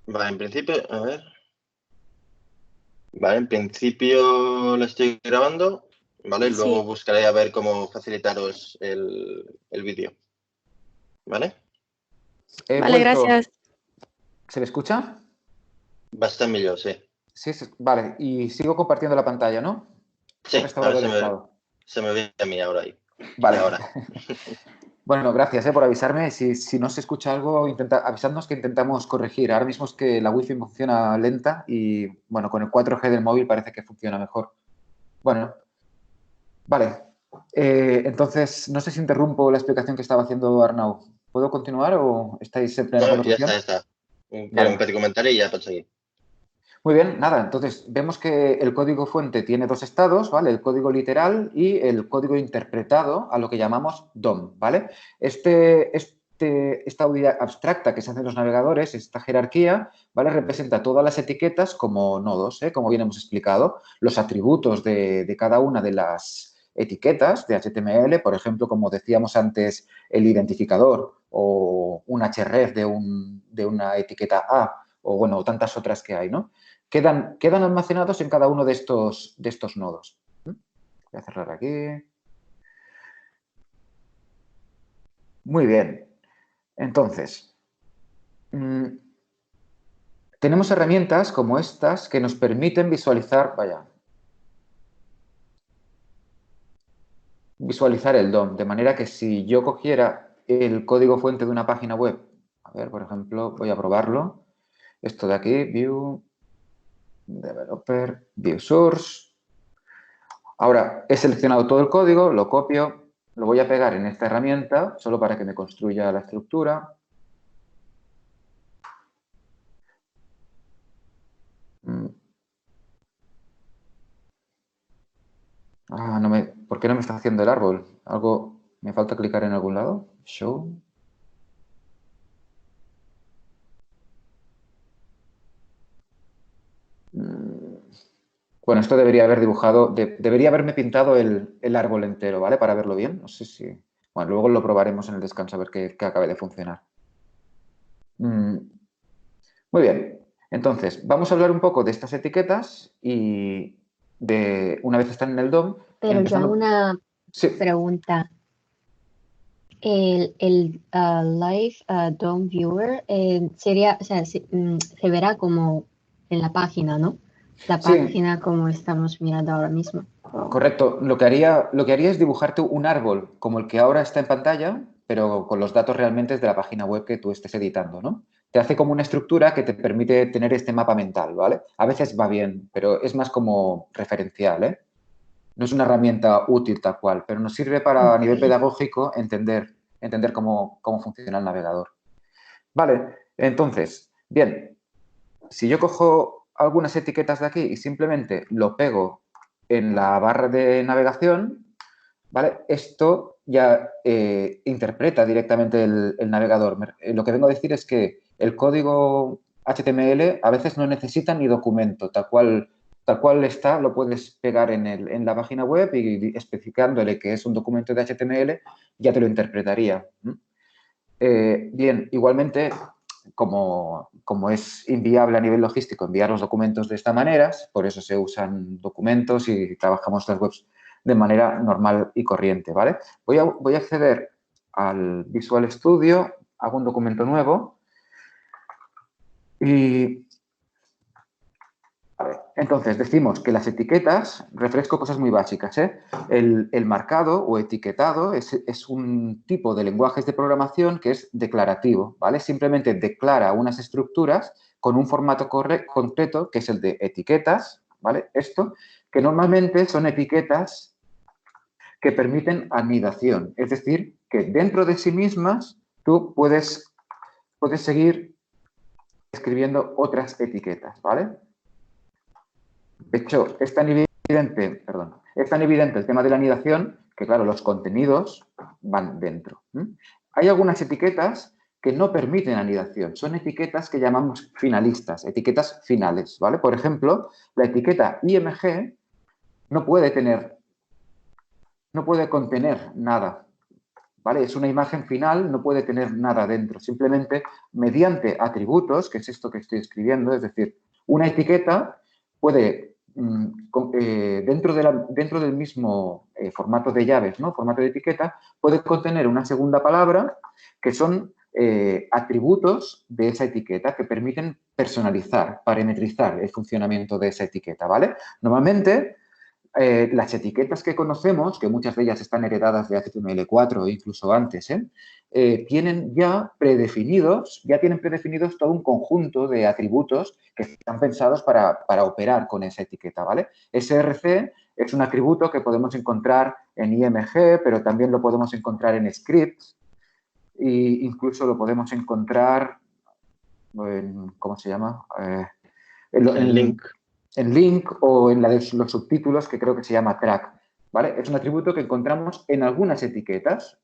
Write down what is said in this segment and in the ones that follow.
Vale, en principio, a ver. Vale, en principio lo estoy grabando, ¿vale? Luego Sí, buscaré a ver cómo facilitaros el vídeo, ¿vale? He vale, vuelto. gracias. ¿Se me escucha? Bastante millor, sí. Sí, vale. Y sigo compartiendo la pantalla, ¿no? Sí, He a ver, restaurado el estado. se me ve a mí ahora ahí. Vale. Ahora. Bueno, gracias por avisarme. Si no se escucha algo, avisadnos que intentamos corregir. Ahora mismo es que la wifi funciona lenta y, bueno, con el 4G del móvil parece que funciona mejor. Bueno, vale. Entonces, no sé si interrumpo la explicación que estaba haciendo Arnau. ¿Puedo continuar o estáis en plena No, ya está, conversación? ya está. Un Vale. petit comentario y ya puedo seguir. Muy bien, nada, entonces vemos que el código fuente tiene dos estados, ¿vale? El código literal y el código interpretado a lo que llamamos DOM, ¿vale? Esta unidad abstracta que se hace en los navegadores, esta jerarquía, ¿vale? Representa todas las etiquetas como nodos, ¿eh? Como bien hemos explicado, los atributos de cada una de las etiquetas de HTML, por ejemplo, como decíamos antes, el identificador o un href de una etiqueta A, o bueno, tantas otras que hay, ¿no? Quedan almacenados en cada uno de estos nodos. Voy a cerrar aquí. Muy bien. Entonces, tenemos herramientas como estas que nos permiten visualizar el DOM. De manera que si yo cogiera el código fuente de una página web, a ver, por ejemplo, voy a probarlo. Esto de aquí, View, Developer, View Source. Ahora he seleccionado todo el código, lo copio, lo voy a pegar en esta herramienta solo para que me construya la estructura. ¿Por qué no me está haciendo el árbol? ¿Algo me falta clicar en algún lado? Show. Bueno, esto debería haber dibujado, debería haberme pintado el árbol entero, ¿vale? Para verlo bien. No sé si... Bueno, luego lo probaremos en el descanso a ver que acabe de funcionar. Muy bien. Entonces, vamos a hablar un poco de estas etiquetas y una vez están en el DOM, Pero yo hago empezando... una Sí, pregunta. El Live DOM Viewer sería, o sea, se verá como en la página, ¿no? La sí, página como estamos mirando ahora mismo. correcto. Lo que haría es dibujarte un árbol como el que ahora está en pantalla, pero con los datos realmente de la página web que tú estés editando, ¿no? Te hace como una estructura que te permite tener este mapa mental, ¿vale? A veces va bien, pero es más como referencial, ¿eh? No es una herramienta útil tal cual, pero nos sirve para, a Ok. nivel pedagógico, entender cómo funciona el navegador. Vale, entonces, bien, si yo cojo algunas etiquetas de aquí y simplemente lo pego en la barra de navegación, ¿vale? Esto ya interpreta directamente el navegador. Lo que vengo a decir es que el código HTML a veces no necesita ni documento, tal cual está, lo puedes pegar en la página web y especificándole que es un documento de HTML, ya te lo interpretaría. Bien, igualmente, como es inviable a nivel logístico enviar los documentos de esta manera, por eso se usan documentos y trabajamos las webs de manera normal y corriente, ¿vale? Voy a acceder al Visual Studio, hago un documento nuevo y entonces, decimos que las etiquetas, refresco cosas muy básicas, ¿eh? El marcado o etiquetado es un tipo de lenguajes de programación que es declarativo, ¿vale? Simplemente declara unas estructuras con un formato concreto, que es el de etiquetas, ¿vale? Esto, que normalmente son etiquetas que permiten anidación, es decir, que dentro de sí mismas tú puedes seguir escribiendo otras etiquetas, ¿vale? De hecho, es tan evidente el tema de la anidación que, claro, los contenidos van dentro. Hay algunas etiquetas que no permiten anidación. Son etiquetas que llamamos finalistas, etiquetas finales, ¿vale? Por ejemplo, la etiqueta IMG no puede contener nada. ¿vale? Es una imagen final, no puede tener nada dentro. Simplemente mediante atributos, que es esto que estoy escribiendo, es decir, una etiqueta puede, dentro del mismo formato de llaves, ¿no? Formato de etiqueta, puede contener una segunda palabra que son atributos de esa etiqueta que permiten personalizar, parametrizar el funcionamiento de esa etiqueta, ¿vale? Normalmente, las etiquetas que conocemos, que muchas de ellas están heredadas de HTML4 o incluso antes, tienen ya tienen predefinidos todo un conjunto de atributos que están pensados para operar con esa etiqueta, ¿vale? src es un atributo que podemos encontrar en IMG, pero también lo podemos encontrar en scripts e incluso lo podemos encontrar en, ¿cómo se llama? El link. En link o en la de los subtítulos, que creo que se llama track, ¿vale? Es un atributo que encontramos en algunas etiquetas.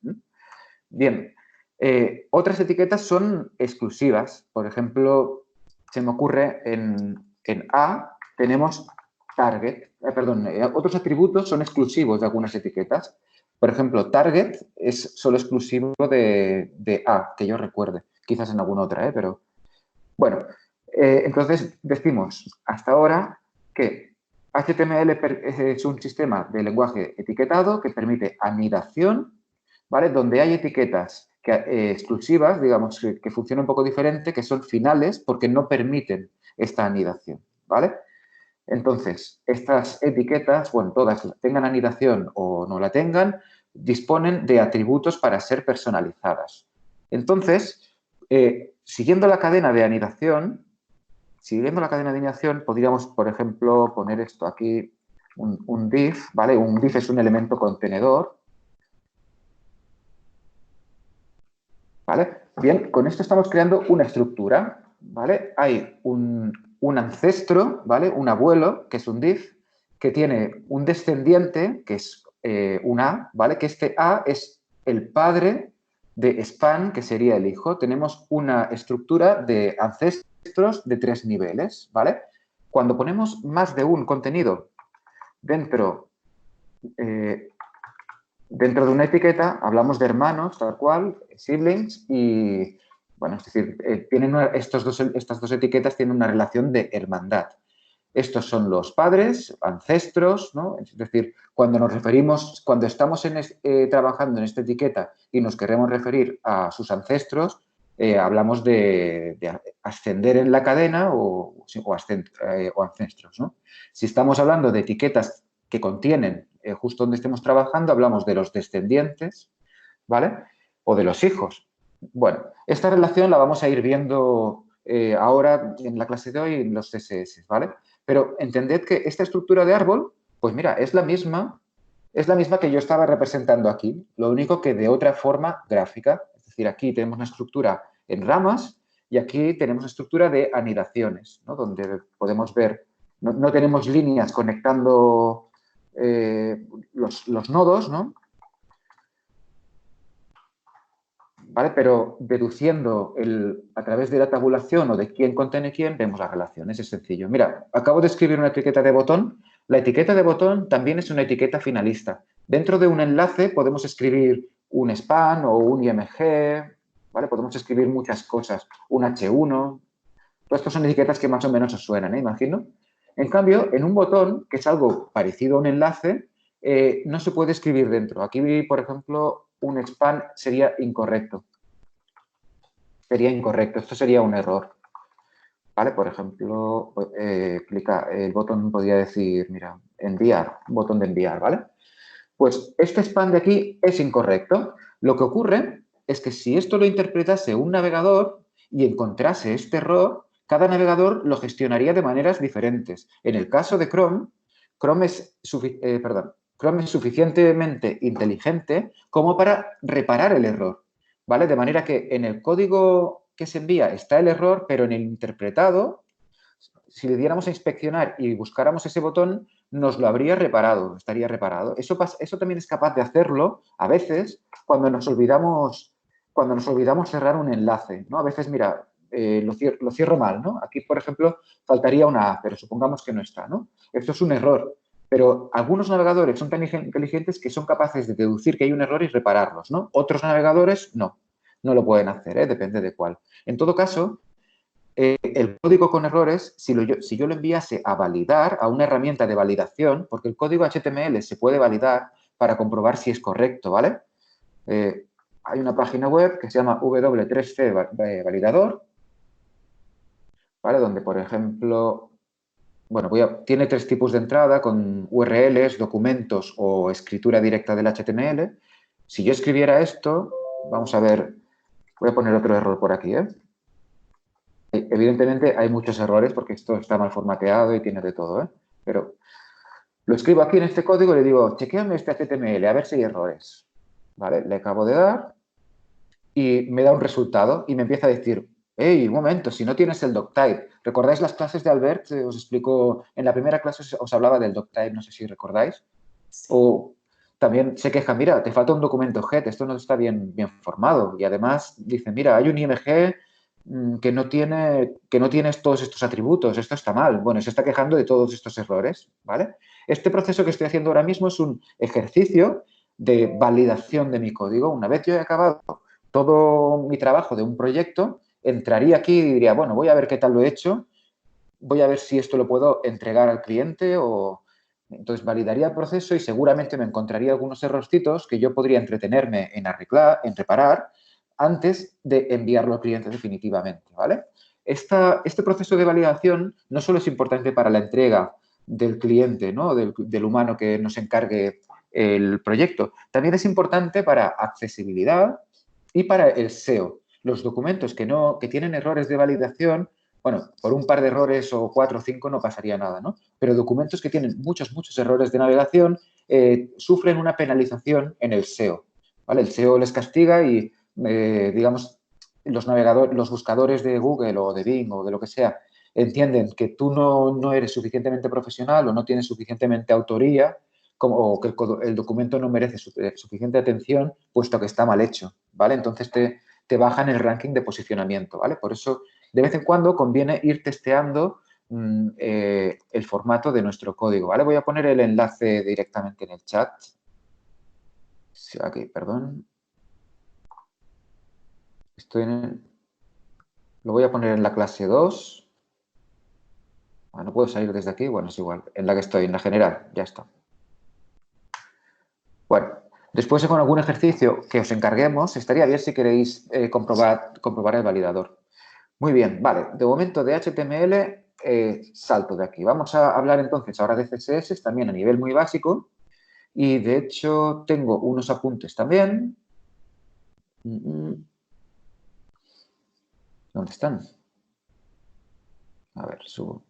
Bien, otras etiquetas son exclusivas. Por ejemplo, se me ocurre en A tenemos target, otros atributos son exclusivos de algunas etiquetas. Por ejemplo, target es solo exclusivo de A, que yo recuerde. Quizás en alguna otra, pero bueno. Entonces, decimos hasta ahora que HTML es un sistema de lenguaje etiquetado que permite anidación, ¿vale? Donde hay etiquetas exclusivas, digamos, que funcionan un poco diferente, que son finales porque no permiten esta anidación, ¿vale? Entonces, estas etiquetas, bueno, todas tengan anidación o no la tengan, disponen de atributos para ser personalizadas. Entonces, siguiendo la cadena de anidación, podríamos, por ejemplo, poner esto aquí, un div, ¿vale? Un div es un elemento contenedor, ¿vale? Bien, con esto estamos creando una estructura, ¿vale? Hay un ancestro, ¿vale? Un abuelo, que es un div, que tiene un descendiente, que es un A, ¿vale? Que este A es el padre de span, que sería el hijo. Tenemos una estructura de ancestros de 3 niveles, ¿vale? Cuando ponemos más de un contenido dentro de una etiqueta, hablamos de hermanos, tal cual, siblings, y, bueno, es decir, estas dos etiquetas tienen una relación de hermandad. Estos son los padres, ancestros, ¿no? Es decir, cuando estamos trabajando en esta etiqueta y nos queremos referir a sus ancestros, hablamos de ascender en la cadena o ancestros, ¿no? Si estamos hablando de etiquetas que contienen justo donde estemos trabajando, hablamos de los descendientes, ¿vale? O de los hijos. Bueno, esta relación la vamos a ir viendo ahora en la clase de hoy en los CSS, ¿vale? Pero entended que esta estructura de árbol, pues mira, es la misma que yo estaba representando aquí, lo único que de otra forma gráfica. Es decir, aquí tenemos una estructura en ramas y aquí tenemos una estructura de anidaciones, ¿no? Donde podemos ver, no tenemos líneas conectando los nodos, ¿no? ¿Vale? Pero deduciendo a través de la tabulación o de quién contiene quién, vemos las relaciones, es sencillo. Mira, acabo de escribir una etiqueta de botón. La etiqueta de botón también es una etiqueta finalista. Dentro de un enlace podemos escribir un span o un IMG, ¿vale? Podemos escribir muchas cosas, un H1. Todas estas son etiquetas que más o menos os suenan, imagino. En cambio, en un botón, que es algo parecido a un enlace, no se puede escribir dentro. Aquí, por ejemplo, un span sería incorrecto. Esto sería un error. ¿Vale? Por ejemplo, el botón podría decir, mira, enviar, un botón de enviar, ¿vale? Pues este span de aquí es incorrecto. Lo que ocurre es que si esto lo interpretase un navegador y encontrase este error, cada navegador lo gestionaría de maneras diferentes. En el caso de Chrome es suficientemente inteligente como para reparar el error, ¿vale? De manera que en el código que se envía está el error, pero en el interpretado, si le diéramos a inspeccionar y buscáramos ese botón, nos lo habría reparado, estaría reparado. Eso también es capaz de hacerlo a veces cuando nos olvidamos cerrar un enlace, ¿no? A veces, mira, lo cierro mal, ¿no? Aquí, por ejemplo, faltaría una A, pero supongamos que no está, ¿no? Esto es un error. Pero algunos navegadores son tan inteligentes que son capaces de deducir que hay un error y repararlos, ¿no? Otros navegadores no lo pueden hacer, ¿eh? Depende de cuál. En todo caso, el código con errores, si yo lo enviase a validar a una herramienta de validación, porque el código HTML se puede validar para comprobar si es correcto, ¿vale? Hay una página web que se llama W3C Validador, ¿vale? Donde, por ejemplo, bueno, tiene 3 tipos de entrada con URLs, documentos o escritura directa del HTML. Si yo escribiera esto, vamos a ver, voy a poner otro error por aquí, ¿eh? Evidentemente hay muchos errores porque esto está mal formateado y tiene de todo, ¿eh? Pero lo escribo aquí en este código y le digo, chequeame este HTML, a ver si hay errores. ¿Vale? Le acabo de dar y me da un resultado y me empieza a decir, hey, un momento, si no tienes el doctype. ¿Recordáis las clases de Albert? Os explico, en la primera clase os hablaba del doctype, no sé si recordáis. O también se queja, mira, te falta un documento GET, esto no está bien formado. Y además dice, mira, hay un IMG que no tienes todos estos atributos, esto está mal. Bueno, se está quejando de todos estos errores, ¿vale? Este proceso que estoy haciendo ahora mismo es un ejercicio de validación de mi código. Una vez yo he acabado todo mi trabajo de un proyecto, entraría aquí y diría, bueno, voy a ver qué tal lo he hecho, voy a ver si esto lo puedo entregar al cliente o... Entonces, validaría el proceso y seguramente me encontraría algunos errorcitos que yo podría entretenerme en arreglar, en reparar, antes de enviarlo al cliente definitivamente, ¿vale? Este proceso de validación no solo es importante para la entrega del cliente, ¿no? Del humano que nos encargue el proyecto, también es importante para accesibilidad y para el SEO. Los documentos que tienen errores de validación, bueno, por un par de errores o 4 o 5 no pasaría nada, ¿no? Pero documentos que tienen muchos errores de navegación sufren una penalización en el SEO, ¿vale? El SEO les castiga y, digamos, los buscadores de Google o de Bing o de lo que sea entienden que tú no eres suficientemente profesional o no tienes suficientemente autoría o que el documento no merece suficiente atención puesto que está mal hecho, ¿vale? Entonces te bajan el ranking de posicionamiento, ¿vale? Por eso, de vez en cuando conviene ir testeando el formato de nuestro código, ¿vale? Voy a poner el enlace directamente en el chat. Aquí, perdón. Lo voy a poner en la clase 2. No puedo salir desde aquí, bueno, es igual. En la que estoy, en la general, ya está. Bueno, después con algún ejercicio que os encarguemos, estaría bien si queréis comprobar el validador. Muy bien, vale. De momento de HTML salto de aquí. Vamos a hablar entonces ahora de CSS, también a nivel muy básico. Y de hecho tengo unos apuntes también. ¿Dónde están? A ver, subo.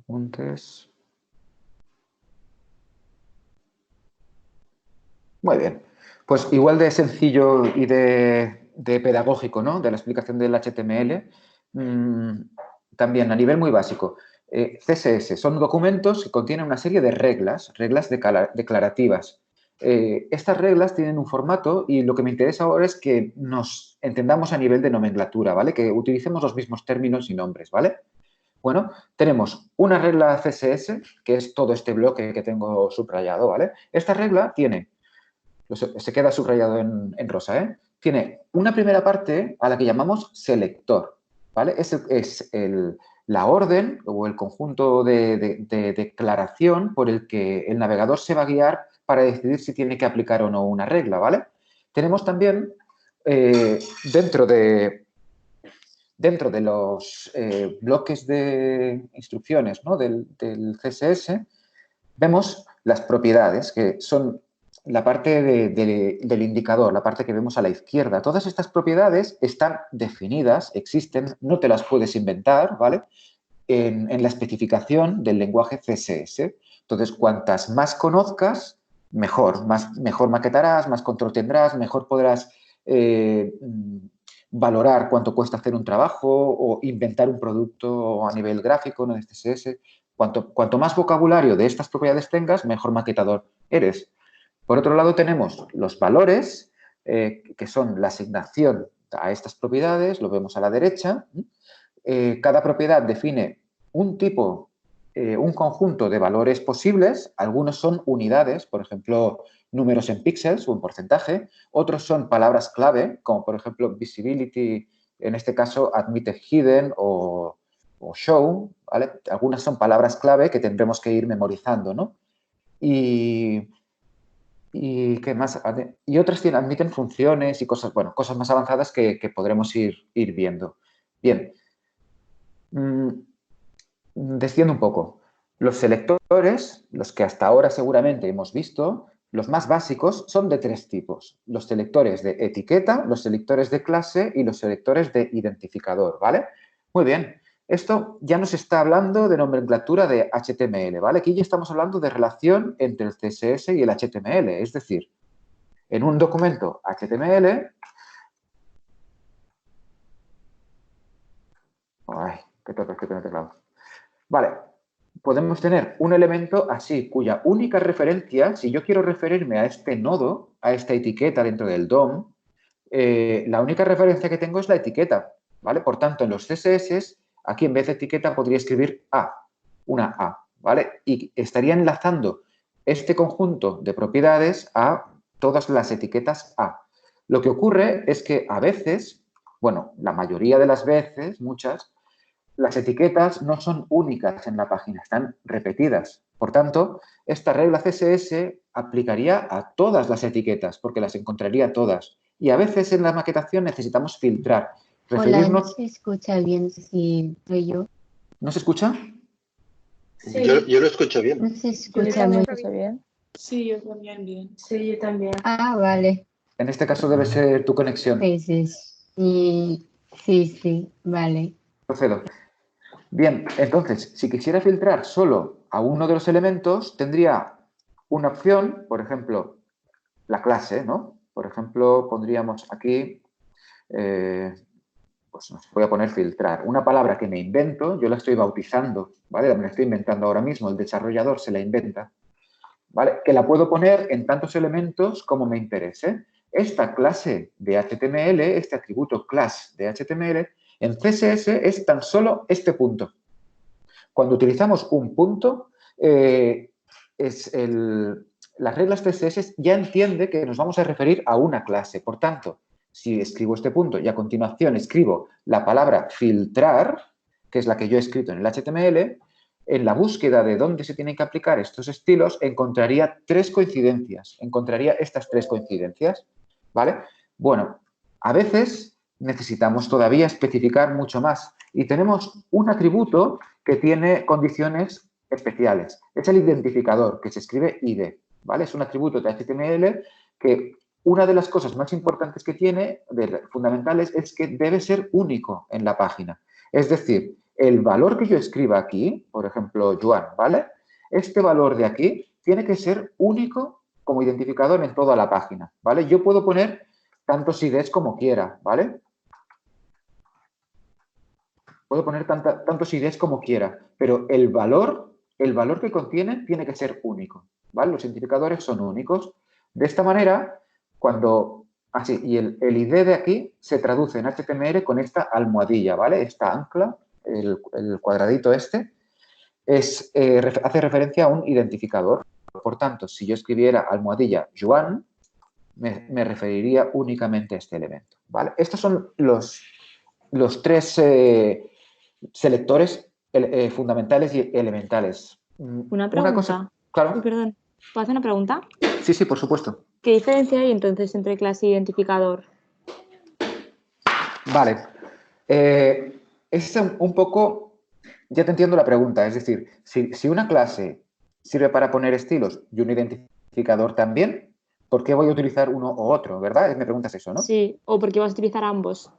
Apuntes. Muy bien. Pues igual de sencillo y de pedagógico, ¿no? De la explicación del HTML. También a nivel muy básico. CSS son documentos que contienen una serie de reglas declarativas. Estas reglas tienen un formato y lo que me interesa ahora es que nos entendamos a nivel de nomenclatura, ¿vale? Que utilicemos los mismos términos y nombres, ¿vale? Bueno, tenemos una regla CSS, que es todo este bloque que tengo subrayado, ¿vale? Esta regla tiene, se queda subrayado en rosa, ¿eh? Tiene una primera parte a la que llamamos selector, ¿vale? Es la orden o el conjunto de declaración por el que el navegador se va a guiar para decidir si tiene que aplicar o no una regla, ¿vale? Tenemos también dentro de los bloques de instrucciones, ¿no? del CSS, vemos las propiedades, que son la parte del indicador, la parte que vemos a la izquierda. Todas estas propiedades están definidas, existen, no te las puedes inventar, ¿vale? En la especificación del lenguaje CSS. Entonces, cuantas más conozcas, mejor. Mejor maquetarás, más control tendrás, mejor podrás valorar cuánto cuesta hacer un trabajo o inventar un producto a nivel gráfico, ¿no? De CSS. Cuanto más vocabulario de estas propiedades tengas, mejor maquetador eres. Por otro lado, tenemos los valores, que son la asignación a estas propiedades, lo vemos a la derecha. Cada propiedad define un tipo un conjunto de valores posibles. Algunos son unidades, por ejemplo, números en píxeles o en porcentaje. Otros son palabras clave, como por ejemplo visibility, en este caso admite hidden o show, ¿vale? Algunas son palabras clave que tendremos que ir memorizando, ¿no? ¿Y qué más? Y otras admiten funciones y cosas, bueno, cosas más avanzadas que podremos ir viendo. Bien. Desciendo un poco. Los selectores, los que hasta ahora seguramente hemos visto, los más básicos son de 3 tipos. Los selectores de etiqueta, los selectores de clase y los selectores de identificador, ¿vale? Muy bien. Esto ya nos está hablando de nomenclatura de HTML, ¿vale? Aquí ya estamos hablando de relación entre el CSS y el HTML. Es decir, en un documento HTML... Ay, qué toques que tiene teclado. Vale, podemos tener un elemento así, cuya única referencia, si yo quiero referirme a este nodo, a esta etiqueta dentro del DOM, la única referencia que tengo es la etiqueta, ¿vale? Por tanto, en los CSS, aquí en vez de etiqueta podría escribir A, una A, ¿vale? Y estaría enlazando este conjunto de propiedades a todas las etiquetas A. Lo que ocurre es que a veces, bueno, la mayoría de las veces, muchas, las etiquetas no son únicas en la página, están repetidas. Por tanto, esta regla CSS aplicaría a todas las etiquetas, porque las encontraría todas. Y a veces en la maquetación necesitamos filtrar. Hola, no se escucha bien si soy yo. ¿No se escucha? Sí. Yo lo escucho bien. No se escucha muy bien. Sí, yo también bien. Sí, yo también. Ah, vale. En este caso debe ser tu conexión. Sí, vale. Procedo. Bien, entonces, si quisiera filtrar solo a uno de los elementos, tendría una opción, por ejemplo, la clase, ¿no? Por ejemplo, pondríamos aquí, pues voy a poner filtrar. Una palabra que me invento, yo la estoy bautizando, ¿vale? Me la estoy inventando ahora mismo, el desarrollador se la inventa, ¿vale? Que la puedo poner en tantos elementos como me interese. Esta clase de HTML, este atributo class de HTML, en CSS es tan solo este punto. Cuando utilizamos un punto, las reglas CSS ya entiende que nos vamos a referir a una clase. Por tanto, si escribo este punto y a continuación escribo la palabra filtrar, que es la que yo he escrito en el HTML, en la búsqueda de dónde se tienen que aplicar estos estilos, encontraría 3 coincidencias. Encontraría estas 3 coincidencias, ¿vale? Bueno, a veces necesitamos todavía especificar mucho más y tenemos un atributo que tiene condiciones especiales. Es el identificador, que se escribe ID, ¿vale? Es un atributo de HTML que una de las cosas más importantes que tiene, fundamentales, es que debe ser único en la página. Es decir, el valor que yo escriba aquí, por ejemplo, Joan, ¿vale? Este valor de aquí tiene que ser único como identificador en toda la página, ¿vale? Yo puedo poner tantos IDs como quiera, ¿vale? Puedo poner tantos IDs como quiera, pero el valor que contiene tiene que ser único, ¿vale? Los identificadores son únicos. De esta manera, cuando... Así, y el ID de aquí se traduce en HTML con esta almohadilla, ¿vale? Esta ancla, el cuadradito este, hace referencia a un identificador. Por tanto, si yo escribiera almohadilla Joan, me referiría únicamente a este elemento, ¿vale? Estos son los 3 selectores fundamentales y elementales. Una pregunta. Cosa, claro. Uy, perdón. ¿Puedo hacer una pregunta? Sí, por supuesto. ¿Qué diferencia hay entonces entre clase e identificador? Vale. Es un poco... Ya te entiendo la pregunta. Es decir, si una clase sirve para poner estilos y un identificador también, ¿por qué voy a utilizar uno u otro? ¿Verdad? Me preguntas eso, ¿no? Sí, o porque vas a utilizar ambos.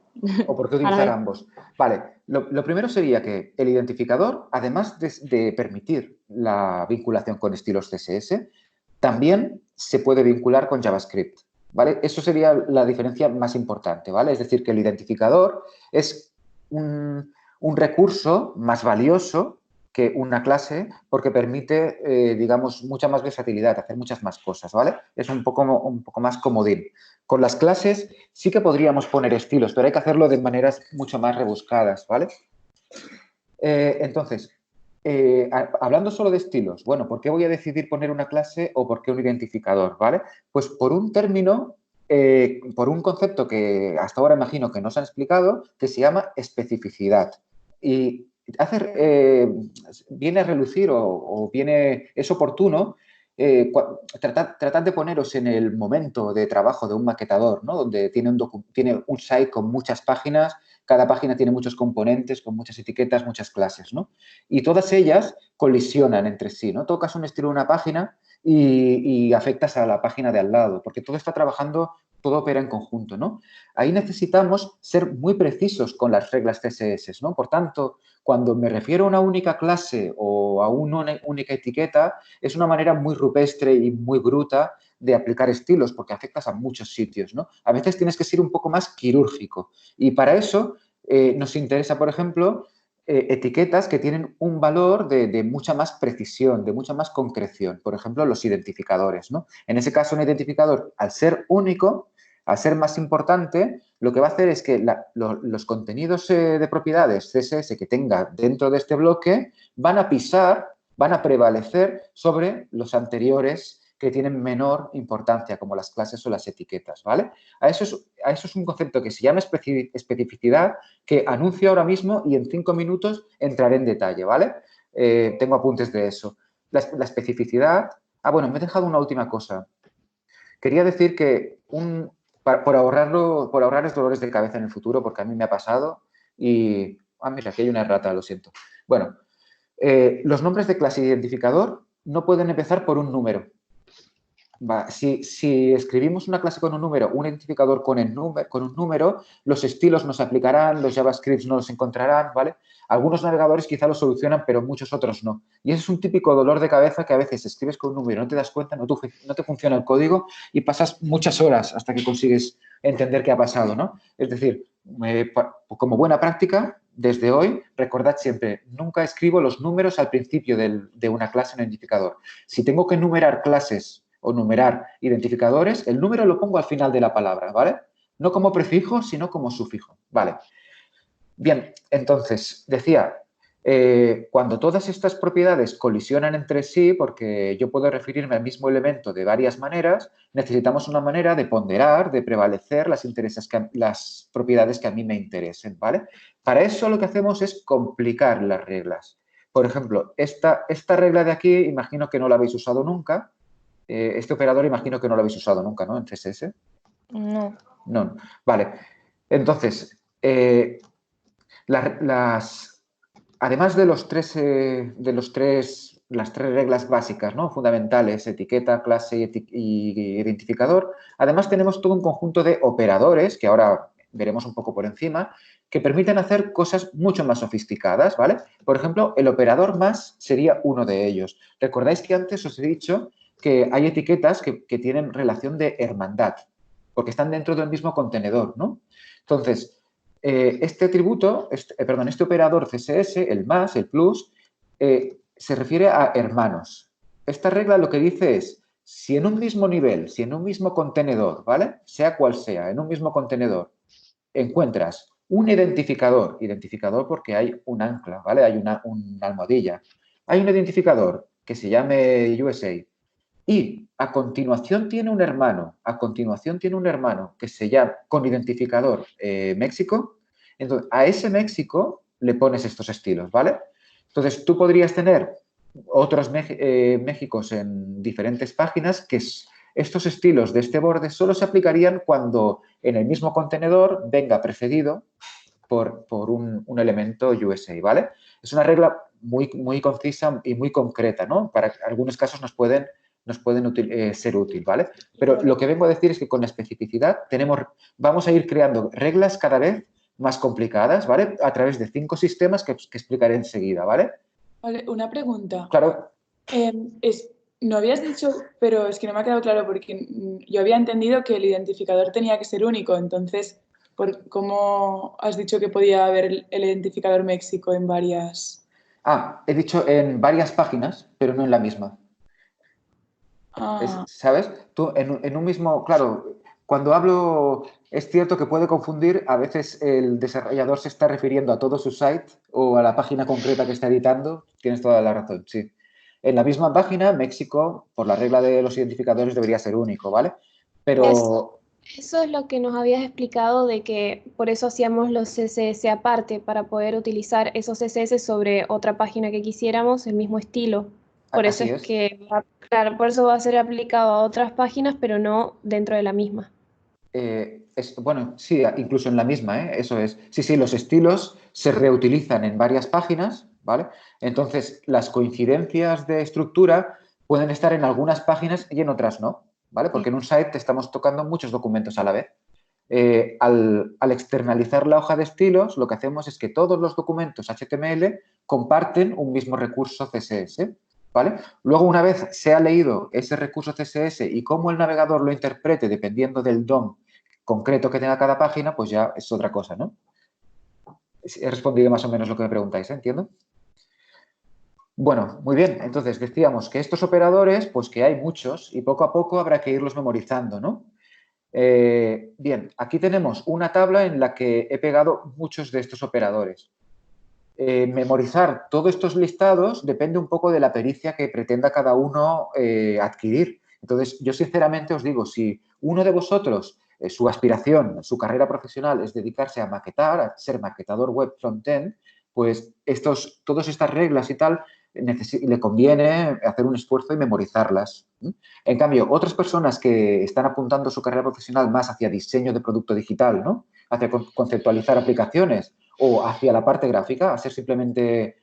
¿O por qué utilizar ambos? Vale, lo primero sería que el identificador, además de permitir la vinculación con estilos CSS, también se puede vincular con JavaScript, ¿vale? Eso sería la diferencia más importante, ¿vale? Es decir, que el identificador es un recurso más valioso que una clase porque permite, digamos, mucha más versatilidad, hacer muchas más cosas, ¿vale? Es un poco más comodín. Con las clases sí que podríamos poner estilos, pero hay que hacerlo de maneras mucho más rebuscadas, ¿vale? Entonces, hablando solo de estilos, bueno, ¿por qué voy a decidir poner una clase o por qué un identificador? ¿Vale? Pues por un término, por un concepto que hasta ahora imagino que no se han explicado, que se llama especificidad. Y viene a relucir o es oportuno tratad de poneros en el momento de trabajo de un maquetador, ¿no? Donde tiene un site con muchas páginas, cada página tiene muchos componentes, con muchas etiquetas, muchas clases, ¿no? Y todas ellas colisionan entre sí, ¿no? Tocas un estilo de una página y afectas a la página de al lado, porque todo está trabajando, todo opera en conjunto, ¿no? Ahí necesitamos ser muy precisos con las reglas CSS, ¿no? Por tanto, cuando me refiero a una única clase o a una única etiqueta, es una manera muy rupestre y muy bruta de aplicar estilos, porque afectas a muchos sitios, ¿no? A veces tienes que ser un poco más quirúrgico. Y para eso nos interesa, por ejemplo, etiquetas que tienen un valor de mucha más precisión, de mucha más concreción. Por ejemplo, los identificadores, ¿no? En ese caso, un identificador, al ser único, al ser más importante, lo que va a hacer es que los contenidos de propiedades CSS que tenga dentro de este bloque van a prevalecer sobre los anteriores que tienen menor importancia, como las clases o las etiquetas, ¿vale? A eso es un concepto que se llama especificidad, que anuncio ahora mismo y en 5 minutos entraré en detalle, ¿vale? Tengo apuntes de eso. La especificidad... Ah, bueno, me he dejado una última cosa. Quería decir que por ahorrarles dolores de cabeza en el futuro, porque a mí me ha pasado y... Ah, mira, aquí hay una errata, lo siento. Bueno, los nombres de clase identificador no pueden empezar por un número. Si escribimos una clase con un número, un identificador con un número, los estilos nos aplicarán, los JavaScripts no los encontrarán, ¿vale? Algunos navegadores quizá lo solucionan, pero muchos otros no. Y ese es un típico dolor de cabeza que a veces escribes con un número, no te das cuenta, no te funciona el código y pasas muchas horas hasta que consigues entender qué ha pasado, ¿no? Es decir, como buena práctica, desde hoy, recordad siempre, nunca escribo los números al principio de una clase en el identificador. Si tengo que numerar clases o numerar identificadores, el número lo pongo al final de la palabra, ¿vale? No como prefijo, sino como sufijo, ¿vale? Bien, entonces, decía, cuando todas estas propiedades colisionan entre sí, porque yo puedo referirme al mismo elemento de varias maneras, necesitamos una manera de ponderar, de prevalecer las propiedades que a mí me interesen, ¿vale? Para eso lo que hacemos es complicar las reglas. Por ejemplo, esta regla de aquí, imagino que no la habéis usado nunca. Este operador imagino que no lo habéis usado nunca, ¿no? En CSS. No. No. Vale. Entonces, además de las tres reglas básicas, ¿no? Fundamentales, etiqueta, clase y identificador, además tenemos todo un conjunto de operadores, que ahora veremos un poco por encima, que permiten hacer cosas mucho más sofisticadas, ¿vale? Por ejemplo, el operador más sería uno de ellos. ¿Recordáis que antes os he dicho que hay etiquetas que tienen relación de hermandad, porque están dentro del mismo contenedor, ¿no? Entonces, este operador CSS, el más, el plus, se refiere a hermanos. Esta regla lo que dice es, si en un mismo nivel, si en un mismo contenedor, ¿vale? Sea cual sea, en un mismo contenedor, encuentras un identificador porque hay un ancla, ¿vale? Hay una almohadilla. Hay un identificador que se llame USA y a continuación tiene un hermano, que se llama con identificador México. Entonces, a ese México le pones estos estilos, ¿vale? Entonces, tú podrías tener otros Méxicos en diferentes páginas que estos estilos de este borde solo se aplicarían cuando en el mismo contenedor venga precedido por un elemento USA, ¿vale? Es una regla muy, muy concisa y muy concreta, ¿no? Para algunos casos nos pueden ser útil, ¿vale? Pero lo que vengo a decir es que con la especificidad vamos a ir creando reglas cada vez más complicadas, ¿vale? A través de 5 sistemas que explicaré enseguida, ¿vale? Vale, una pregunta. Claro. No habías dicho, pero es que no me ha quedado claro porque yo había entendido que el identificador tenía que ser único, entonces, ¿cómo has dicho que podía haber el identificador México en varias? He dicho en varias páginas, pero no en la misma. ¿Sabes? Tú en un mismo, claro, cuando hablo es cierto que puede confundir, a veces el desarrollador se está refiriendo a todo su site o a la página concreta que está editando. Tienes toda la razón, sí. En la misma página, México, por la regla de los identificadores, debería ser único, ¿vale? Pero Eso es lo que nos habías explicado de que por eso hacíamos los CSS aparte, para poder utilizar esos CSS sobre otra página que quisiéramos, el mismo estilo. Por eso así es es. que, claro, por eso va a ser aplicado a otras páginas, pero no dentro de la misma. Bueno, sí, incluso en la misma, ¿eh? Eso es. Sí, sí, los estilos se reutilizan en varias páginas, ¿vale? Entonces, las coincidencias de estructura pueden estar en algunas páginas y en otras no, ¿vale? Porque en un site estamos tocando muchos documentos a la vez. Al externalizar la hoja de estilos, lo que hacemos es que todos los documentos HTML comparten un mismo recurso CSS, ¿vale? Luego, una vez se ha leído ese recurso CSS y cómo el navegador lo interprete dependiendo del DOM concreto que tenga cada página, pues ya es otra cosa, ¿no? He respondido más o menos lo que me preguntáis, ¿eh? ¿Entiendo? Bueno, muy bien. Entonces, decíamos que estos operadores, pues que hay muchos y poco a poco habrá que irlos memorizando, ¿no? Bien, aquí tenemos una tabla en la que he pegado muchos de estos operadores. Memorizar todos estos listados depende un poco de la pericia que pretenda cada uno adquirir. Entonces, yo sinceramente os digo, si uno de vosotros, su aspiración, su carrera profesional es dedicarse a maquetar, a ser maquetador web frontend, pues todas estas reglas y tal, le conviene hacer un esfuerzo y memorizarlas. En cambio, otras personas que están apuntando su carrera profesional más hacia diseño de producto digital, ¿no? Hacia conceptualizar aplicaciones o hacia la parte gráfica, a ser simplemente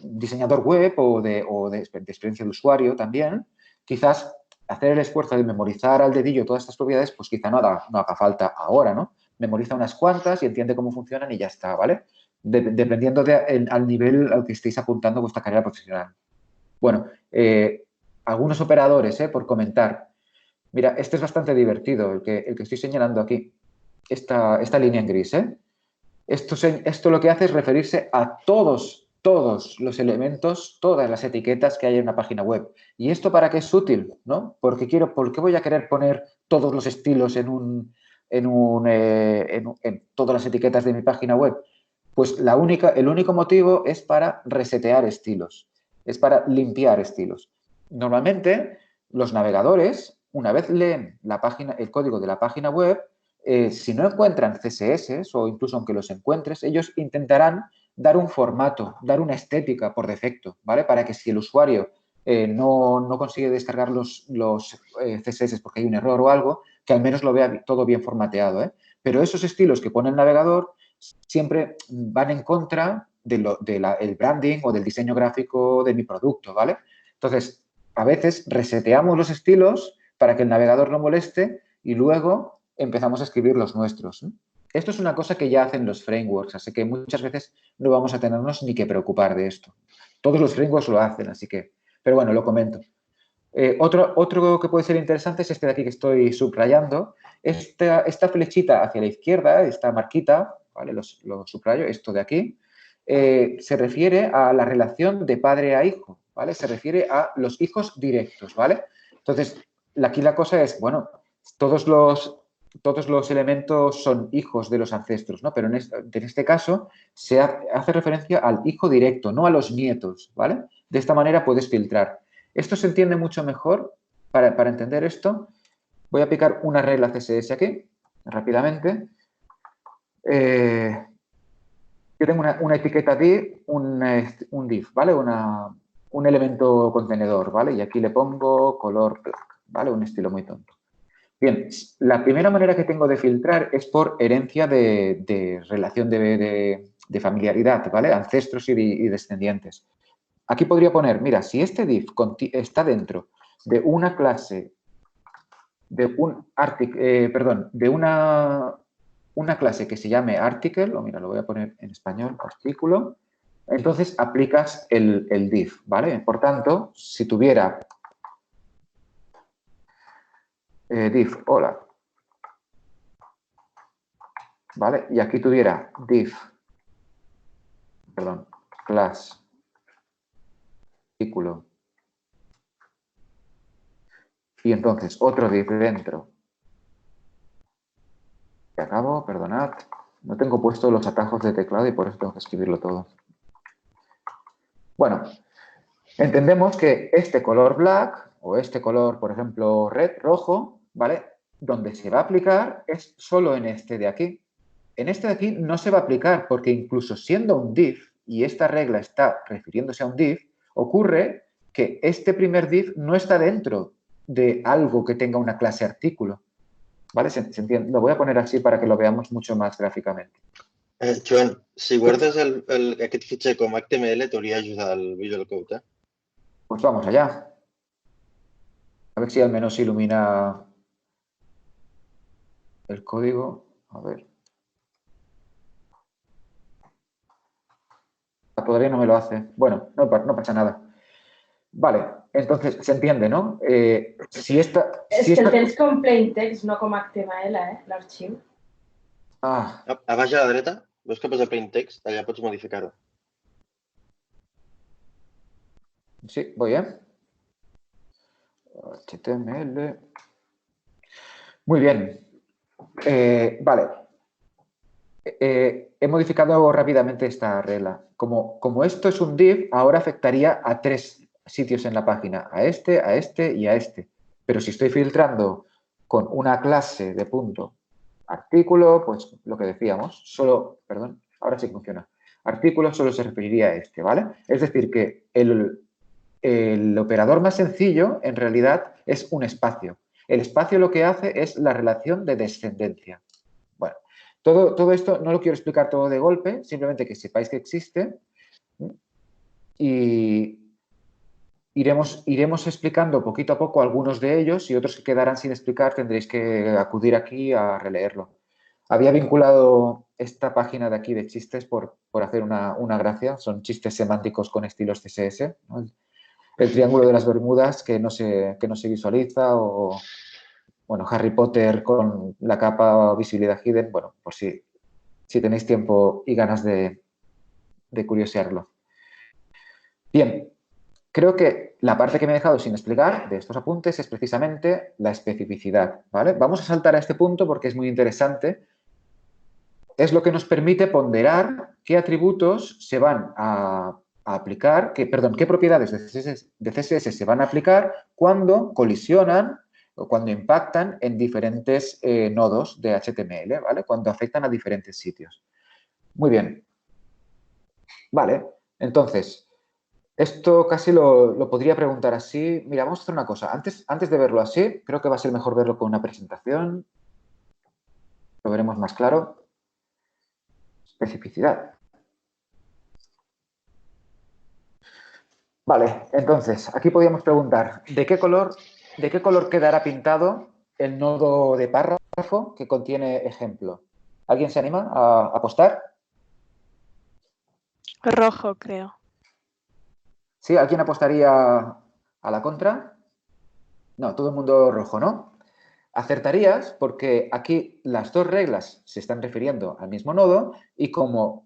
diseñador web o de experiencia de usuario también, quizás hacer el esfuerzo de memorizar al dedillo todas estas propiedades, pues quizá no haga falta ahora, ¿no? Memoriza unas cuantas y entiende cómo funcionan y ya está, ¿vale? Dependiendo al nivel al que estéis apuntando vuestra carrera profesional. Bueno, algunos operadores, por comentar. Mira, este es bastante divertido, el que estoy señalando aquí. Esta línea en gris, Esto lo que hace es referirse a todos los elementos, todas las etiquetas que hay en una página web. ¿Y esto para qué es útil? ¿No? ¿Por qué voy a querer poner todos los estilos en todas las etiquetas de mi página web? Pues el único motivo es para resetear estilos, es para limpiar estilos. Normalmente, los navegadores, una vez leen el código de la página web, si no encuentran CSS o incluso aunque los encuentres, ellos intentarán dar un formato, dar una estética por defecto, ¿vale? Para que si el usuario no consigue descargar los CSS porque hay un error o algo, que al menos lo vea todo bien formateado, ¿eh? Pero esos estilos que pone el navegador siempre van en contra del branding o del diseño gráfico de mi producto, ¿vale? Entonces, a veces reseteamos los estilos para que el navegador no moleste y luego empezamos a escribir los nuestros. Esto es una cosa que ya hacen los frameworks, así que muchas veces no vamos a tenernos ni que preocupar de esto. Todos los frameworks lo hacen, así que... Pero bueno, lo comento. Otro que puede ser interesante es este de aquí que estoy subrayando. Esta flechita hacia la izquierda, esta marquita, ¿vale? Lo subrayo, esto de aquí, se refiere a la relación de padre a hijo, ¿vale? Se refiere a los hijos directos, ¿vale? Entonces, aquí la cosa es, bueno, todos los elementos son hijos de los ancestros, ¿no? Pero en este caso se hace referencia al hijo directo, no a los nietos, ¿vale? De esta manera puedes filtrar. Esto se entiende mucho mejor. Para entender esto, voy a aplicar una regla CSS aquí, rápidamente. Yo tengo una etiqueta div, un div, ¿vale? Un elemento contenedor, ¿vale? Y aquí le pongo color black, ¿vale? Un estilo muy tonto. Bien, la primera manera que tengo de filtrar es por herencia de relación de familiaridad, ¿vale? Ancestros y descendientes. Aquí podría poner, mira, si este div está dentro de una clase, de una clase que se llame article, o mira, lo voy a poner en español, artículo, entonces aplicas el div, ¿vale? Por tanto, si tuviera div, hola, ¿vale? Y aquí tuviera div, perdón, class, artículo, y entonces otro div dentro acabo, perdonad. No tengo puesto los atajos de teclado y por eso tengo que escribirlo todo. Bueno, entendemos que este color black o este color, por ejemplo, red, rojo, ¿vale? Donde se va a aplicar es solo en este de aquí. En este de aquí no se va a aplicar porque incluso siendo un div, y esta regla está refiriéndose a un div, ocurre que este primer div no está dentro de algo que tenga una clase artículo. ¿Vale? ¿Se entiende? Lo voy a poner así para que lo veamos mucho más gráficamente. Joan, si guardes aquest fitxer com a HTML, t'hauria ajudat al Visual Code, Pues vamos allá. A ver si al menos ilumina el código. A ver. Todavía no me lo hace. Bueno, no pasa nada. Vale, entonces se entiende, ¿no? Si esta... És que el tens com plain text, no com HTML, l'arxiu. Ah, A baix a la dreta, veus que posa plain text? Allà pots modificar-ho. sí, voy, HTML. Muy bien. Vale. He modificado rápidamente esta regla. Como esto es un div, ahora afectaría a 3 sitios en la página. A este y a este. Pero si estoy filtrando con una clase de punto artículo, pues lo que decíamos, solo, perdón, ahora sí funciona. Artículo solo se referiría a este, ¿vale? Es decir, que el operador más sencillo, en realidad, es un espacio. El espacio lo que hace es la relación de descendencia. Bueno, todo esto no lo quiero explicar todo de golpe, simplemente que sepáis que existe y iremos explicando poquito a poco algunos de ellos y otros que quedarán sin explicar tendréis que acudir aquí a releerlo. Había vinculado esta página de aquí de chistes por hacer una gracia, son chistes semánticos con estilos CSS, ¿no? El triángulo de las Bermudas que no se visualiza o, bueno, Harry Potter con la capa visibilidad hidden, bueno, pues si tenéis tiempo y ganas de curiosearlo. Bien, creo que la parte que me he dejado sin explicar de estos apuntes es precisamente la especificidad, ¿vale? Vamos a saltar a este punto porque es muy interesante. Es lo que nos permite ponderar qué atributos se van a aplicar, qué propiedades de CSS se van a aplicar cuando colisionan o cuando impactan en diferentes nodos de HTML, ¿vale? Cuando afectan a diferentes sitios. Muy bien. Vale, entonces, esto casi lo podría preguntar así. Mira, vamos a hacer una cosa. Antes de verlo así, creo que va a ser mejor verlo con una presentación. Lo veremos más claro. Especificidad. Vale, entonces, aquí podríamos preguntar, ¿de qué color quedará pintado el nodo de párrafo que contiene ejemplo? ¿Alguien se anima a apostar? Rojo, creo. ¿Sí? ¿Alguien apostaría a la contra? No, todo el mundo rojo, ¿no? Acertarías porque aquí las dos reglas se están refiriendo al mismo nodo y como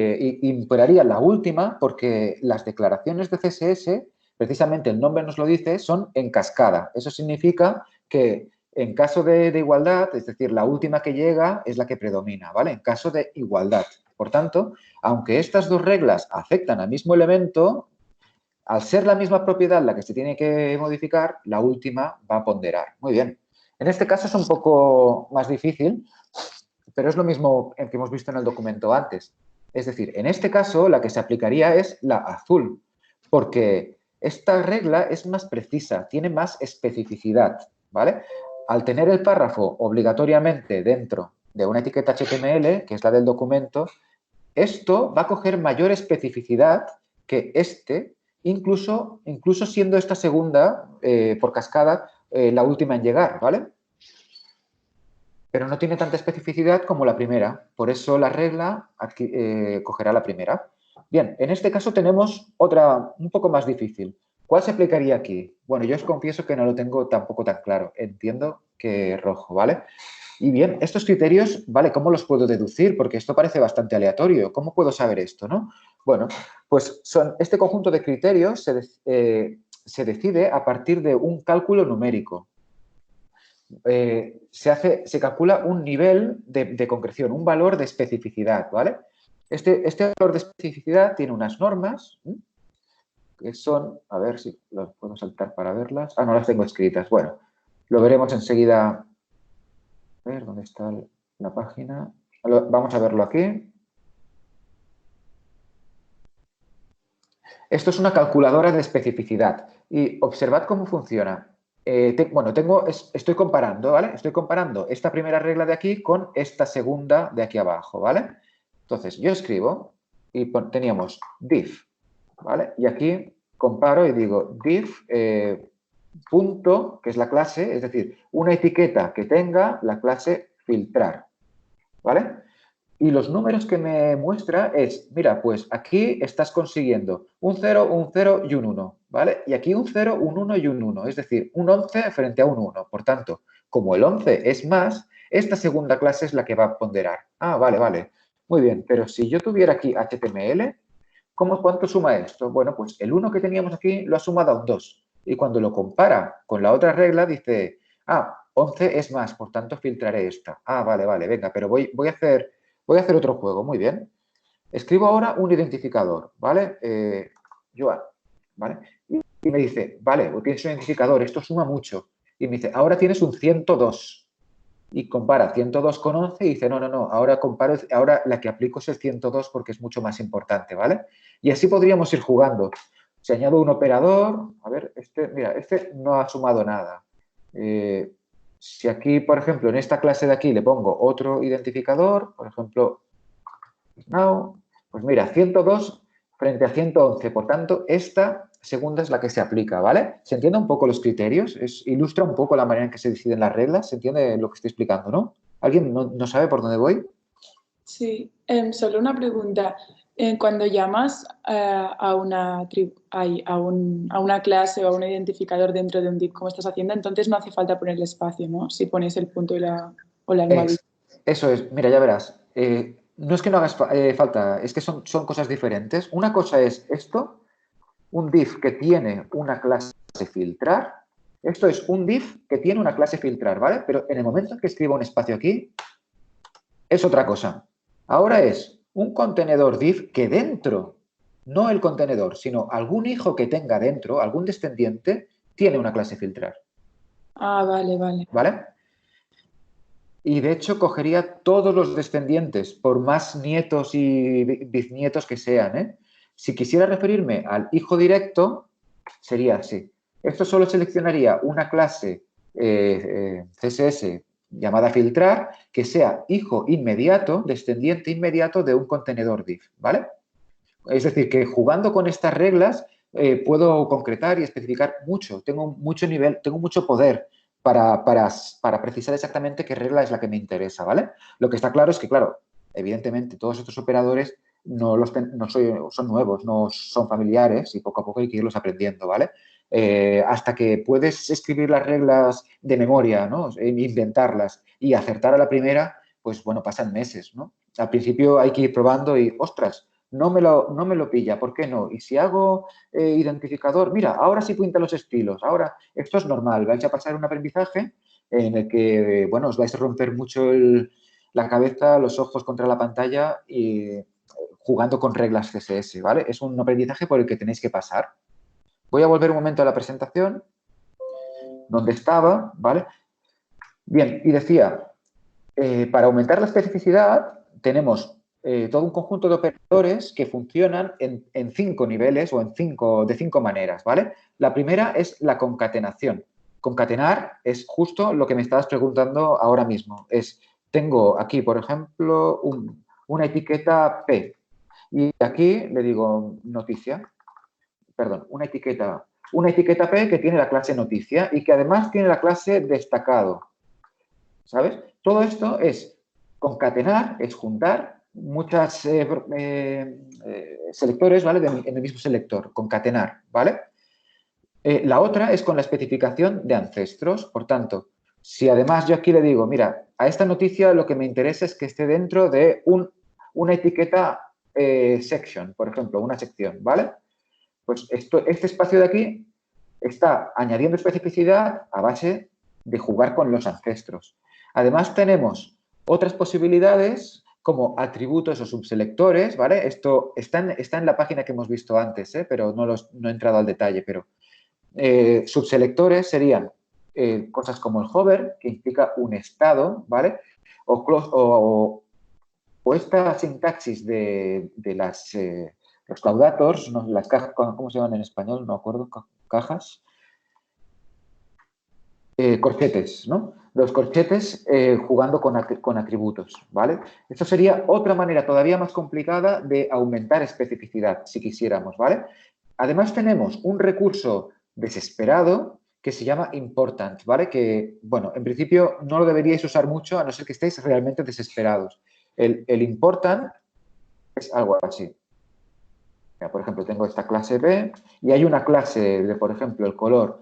imperaría la última porque las declaraciones de CSS, precisamente el nombre nos lo dice, son en cascada. Eso significa que en caso de igualdad, es decir, la última que llega es la que predomina, ¿vale? En caso de igualdad. Por tanto, aunque estas dos reglas afectan al mismo elemento, al ser la misma propiedad la que se tiene que modificar, la última va a ponderar. Muy bien. En este caso es un poco más difícil, pero es lo mismo que hemos visto en el documento antes. Es decir, en este caso la que se aplicaría es la azul, porque esta regla es más precisa, tiene más especificidad, ¿vale? Al tener el párrafo obligatoriamente dentro de una etiqueta HTML, que es la del documento, esto va a coger mayor especificidad que este, incluso siendo esta segunda, por cascada, la última en llegar, ¿vale? Pero no tiene tanta especificidad como la primera. Por eso la regla cogerá la primera. Bien, en este caso tenemos otra un poco más difícil. ¿Cuál se aplicaría aquí? Bueno, yo os confieso que no lo tengo tampoco tan claro. Entiendo que rojo, ¿vale? Y bien, estos criterios, ¿vale? ¿Cómo los puedo deducir? Porque esto parece bastante aleatorio. ¿Cómo puedo saber esto, no? Bueno, pues este conjunto de criterios se decide a partir de un cálculo numérico. se calcula un nivel de concreción, un valor de especificidad, ¿vale? Este valor de especificidad tiene unas normas que son, a ver si las puedo saltar para verlas. Ah, no las tengo escritas. Bueno, lo veremos enseguida. A ver, ¿dónde está la página? Vamos a verlo aquí. Esto es una calculadora de especificidad y observad cómo funciona. Estoy comparando, ¿vale? Estoy comparando esta primera regla de aquí con esta segunda de aquí abajo, ¿vale? Entonces, yo escribo y teníamos div, ¿vale? Y aquí comparo y digo div punto, que es la clase, es decir, una etiqueta que tenga la clase filtrar, ¿vale? Y los números que me muestra es, mira, pues aquí estás consiguiendo un 0, un 0 y un 1, ¿vale? Y aquí un 0, un 1 y un 1, es decir, un 11 frente a un 1. Por tanto, como el 11 es más, esta segunda clase es la que va a ponderar. Ah, vale, vale. Muy bien, pero si yo tuviera aquí HTML, ¿cuánto suma esto? Bueno, pues el 1 que teníamos aquí lo ha sumado a un 2. Y cuando lo compara con la otra regla, dice, 11 es más, por tanto filtraré esta. Ah, vale, vale, venga, pero voy a hacer otro juego, muy bien. Escribo ahora un identificador, ¿vale? Joan, ¿vale? Y me dice, vale, tienes un identificador, esto suma mucho. Y me dice, ahora tienes un 102. Y compara 102 con 11 y dice, no, ahora la que aplico es el 102 porque es mucho más importante, ¿vale? Y así podríamos ir jugando. Si añado un operador, a ver, este no ha sumado nada. Si aquí, por ejemplo, en esta clase de aquí le pongo otro identificador, por ejemplo, now, pues mira, 102 frente a 111. Por tanto, esta segunda es la que se aplica, ¿vale? ¿Se entiende un poco los criterios? Ilustra un poco la manera en que se deciden las reglas. ¿Se entiende lo que estoy explicando, no? ¿Alguien no sabe por dónde voy? Sí, solo una pregunta. Cuando llamas a una clase o a un identificador dentro de un div, como estás haciendo, entonces no hace falta poner el espacio, ¿no? Si pones el punto o la almohadilla. Eso es, mira, ya verás. No es que no hagas falta, es que son cosas diferentes. Una cosa es esto, un div que tiene una clase filtrar. Esto es un div que tiene una clase filtrar, ¿vale? Pero en el momento en que escribo un espacio aquí, es otra cosa. Ahora es un contenedor div que dentro, no el contenedor, sino algún hijo que tenga dentro, algún descendiente, tiene una clase filtrar. Ah, vale, vale. ¿Vale? Y de hecho cogería todos los descendientes, por más nietos y bisnietos que sean, ¿eh? Si quisiera referirme al hijo directo, sería así. Esto solo seleccionaría una clase CSS llamada filtrar que sea hijo inmediato, descendiente inmediato de un contenedor div, ¿vale? Es decir, que jugando con estas reglas puedo concretar y especificar mucho. Tengo mucho nivel, tengo mucho poder para precisar exactamente qué regla es la que me interesa, ¿vale? Lo que está claro es que, claro, evidentemente todos estos operadores son nuevos, no son familiares y poco a poco hay que irlos aprendiendo, ¿vale? Hasta que puedes escribir las reglas de memoria, ¿no? Inventarlas y acertar a la primera, pues bueno, pasan meses, ¿no? Al principio hay que ir probando y, ostras, no me lo pilla, ¿por qué no? Y si hago identificador, mira, ahora sí pinta los estilos, ahora esto es normal, vais a pasar un aprendizaje en el que, bueno, os vais a romper mucho la cabeza, los ojos contra la pantalla y jugando con reglas CSS, ¿vale? Es un aprendizaje por el que tenéis que pasar. Voy a volver un momento a la presentación, donde estaba, ¿vale? Bien, y decía, para aumentar la especificidad tenemos todo un conjunto de operadores que funcionan en 5 niveles o de 5 maneras, ¿vale? La primera es la concatenación. Concatenar es justo lo que me estabas preguntando ahora mismo. Tengo aquí, por ejemplo, una etiqueta P y aquí le digo noticia, perdón, una etiqueta P que tiene la clase noticia y que además tiene la clase destacado, ¿sabes? Todo esto es concatenar, es juntar muchas selectores, ¿vale? En el mismo selector, concatenar, ¿vale? La otra es con la especificación de ancestros. Por tanto, si además yo aquí le digo, mira, a esta noticia lo que me interesa es que esté dentro de una etiqueta section, por ejemplo, una sección, ¿vale? Pues este espacio de aquí está añadiendo especificidad a base de jugar con los ancestros. Además, tenemos otras posibilidades como atributos o subselectores, ¿vale? Esto está en la página que hemos visto antes, pero no he entrado al detalle, pero subselectores serían cosas como el hover, que implica un estado, ¿vale? O esta sintaxis de los caudators, ¿no? Las cajas, ¿cómo se llaman en español? No me acuerdo, cajas. Corchetes, ¿no? Los corchetes jugando con atributos, ¿vale? Esto sería otra manera todavía más complicada de aumentar especificidad, si quisiéramos, ¿vale? Además tenemos un recurso desesperado que se llama important, ¿vale? Que, bueno, en principio no lo deberíais usar mucho a no ser que estéis realmente desesperados. El important es algo así. Mira, por ejemplo, tengo esta clase B y hay una clase de, por ejemplo, el color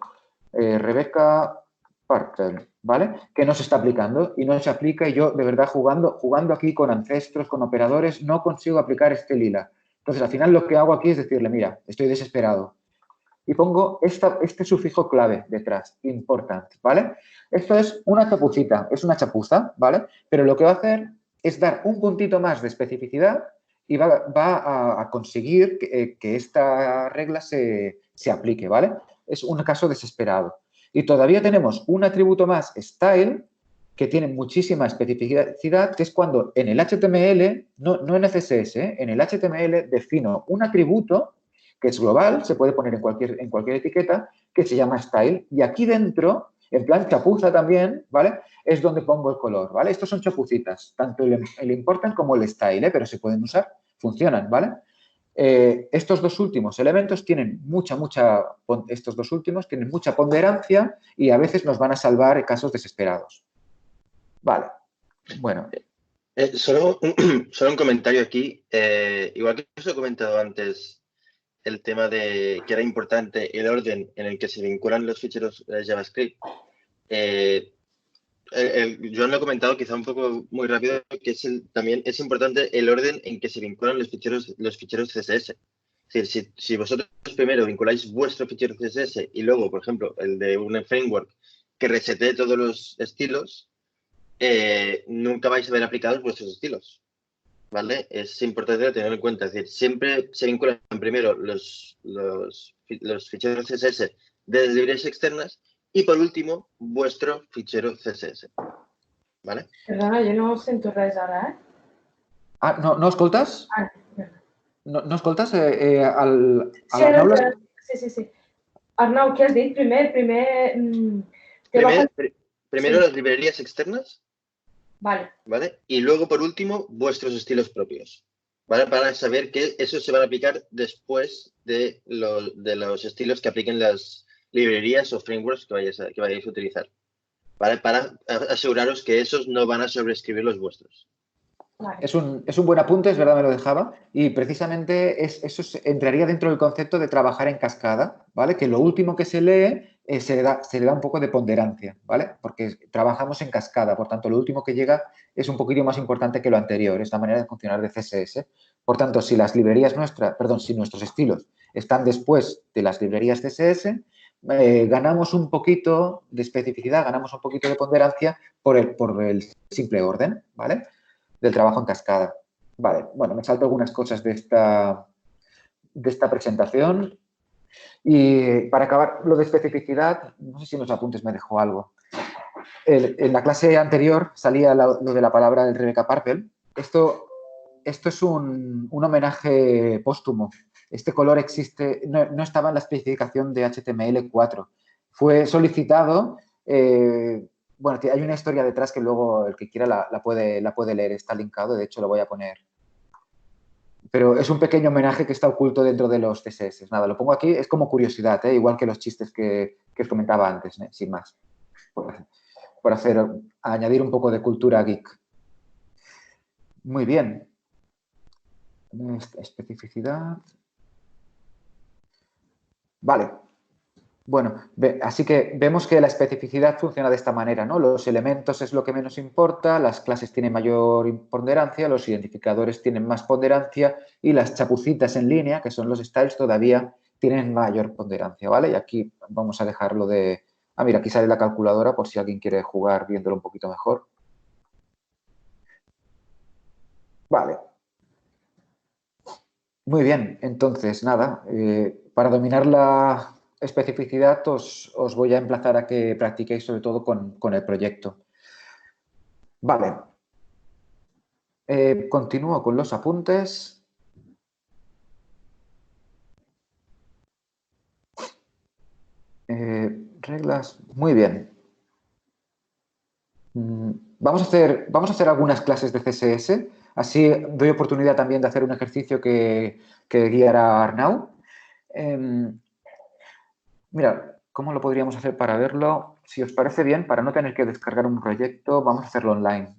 Rebecca Parker, ¿vale? Que no se está aplicando y no se aplica y yo, de verdad, jugando aquí con ancestros, con operadores, no consigo aplicar este lila. Entonces, al final lo que hago aquí es decirle, mira, estoy desesperado. Y pongo este sufijo clave detrás, important, ¿vale? Esto es una chapucita, es una chapuza, ¿vale? Pero lo que va a hacer es dar un puntito más de especificidad y va a conseguir que esta regla se aplique, ¿vale? Es un caso desesperado. Y todavía tenemos un atributo más, style, que tiene muchísima especificidad, que es cuando en el HTML, no en el CSS, en el HTML defino un atributo que es global, se puede poner en cualquier etiqueta, que se llama style. Y aquí dentro, en plan chapuza también, ¿vale? Es donde pongo el color, ¿vale? Estos son chapucitas, tanto el important como el style, pero se pueden usar, funcionan, ¿vale? Estos dos últimos elementos tienen mucha ponderancia y a veces nos van a salvar en casos desesperados. Vale, bueno. Solo un comentario aquí. Igual que os he comentado antes, el tema de que era importante el orden en el que se vinculan los ficheros JavaScript. Joan lo ha comentado quizá un poco muy rápido, que también es importante el orden en que se vinculan los ficheros CSS. Es decir, si vosotros primero vinculáis vuestro fichero CSS y luego, por ejemplo, el de un framework que resetee todos los estilos, nunca vais a ver aplicados vuestros estilos, ¿vale? Es importante tenerlo en cuenta. Es decir, siempre se vinculan primero los ficheros CSS de las librerías externas y, por último, vuestro fichero CSS, ¿vale? Perdona, jo no sento res ara, eh? Ah, no escoltes? Ah, No escoltes? Sí. Arnau, què has dit? Primer primero las librerías externas, Vale. ¿vale? Y luego, por último, vuestros estilos propios, ¿vale? Para saber que esos se van a aplicar después de los estilos que apliquen las librerías o frameworks que vayáis a utilizar, ¿vale? Para aseguraros que esos no van a sobreescribir los vuestros. Vale. Es un buen apunte, es verdad, me lo dejaba. Y precisamente eso entraría dentro del concepto de trabajar en cascada, ¿vale? Que lo último que se lee se le da un poco de ponderancia, ¿vale? Porque trabajamos en cascada, por tanto, lo último que llega es un poquito más importante que lo anterior, esta manera de funcionar de CSS. Por tanto, si nuestros estilos están después de las librerías CSS, ganamos un poquito de especificidad, ganamos un poquito de ponderancia por el simple orden, ¿vale? Del trabajo en cascada. Vale, bueno, me salto algunas cosas de esta presentación. Y para acabar, lo de especificidad, no sé si en los apuntes me dejó algo. En la clase anterior salía lo de la palabra del Rebecca Parker. Esto es un homenaje póstumo. Este color existe, no estaba en la especificación de HTML4. Fue solicitado... bueno, hay una historia detrás que luego el que quiera la puede leer, está linkado, de hecho lo voy a poner. Pero es un pequeño homenaje que está oculto dentro de los CSS. Nada, lo pongo aquí, es como curiosidad, igual que los chistes que os comentaba antes, sin más. Por añadir un poco de cultura geek. Muy bien. Especificidad. Vale. Bueno, así que vemos que la especificidad funciona de esta manera, ¿no? Los elementos es lo que menos importa, las clases tienen mayor ponderancia, los identificadores tienen más ponderancia y las chapucitas en línea, que son los styles, todavía tienen mayor ponderancia, ¿vale? Y aquí vamos a dejarlo de Ah, mira, aquí sale la calculadora por si alguien quiere jugar viéndolo un poquito mejor. Vale. Muy bien, entonces, nada, para dominar la especificidad os voy a emplazar a que practiquéis sobre todo con el proyecto. Vale. Continúo con los apuntes. Reglas, muy bien. Vamos a hacer algunas clases de CSS, así doy oportunidad también de hacer un ejercicio que guiará Arnau. Mira, ¿cómo lo podríamos hacer para verlo? Si os parece bien, para no tener que descargar un proyecto, vamos a hacerlo online.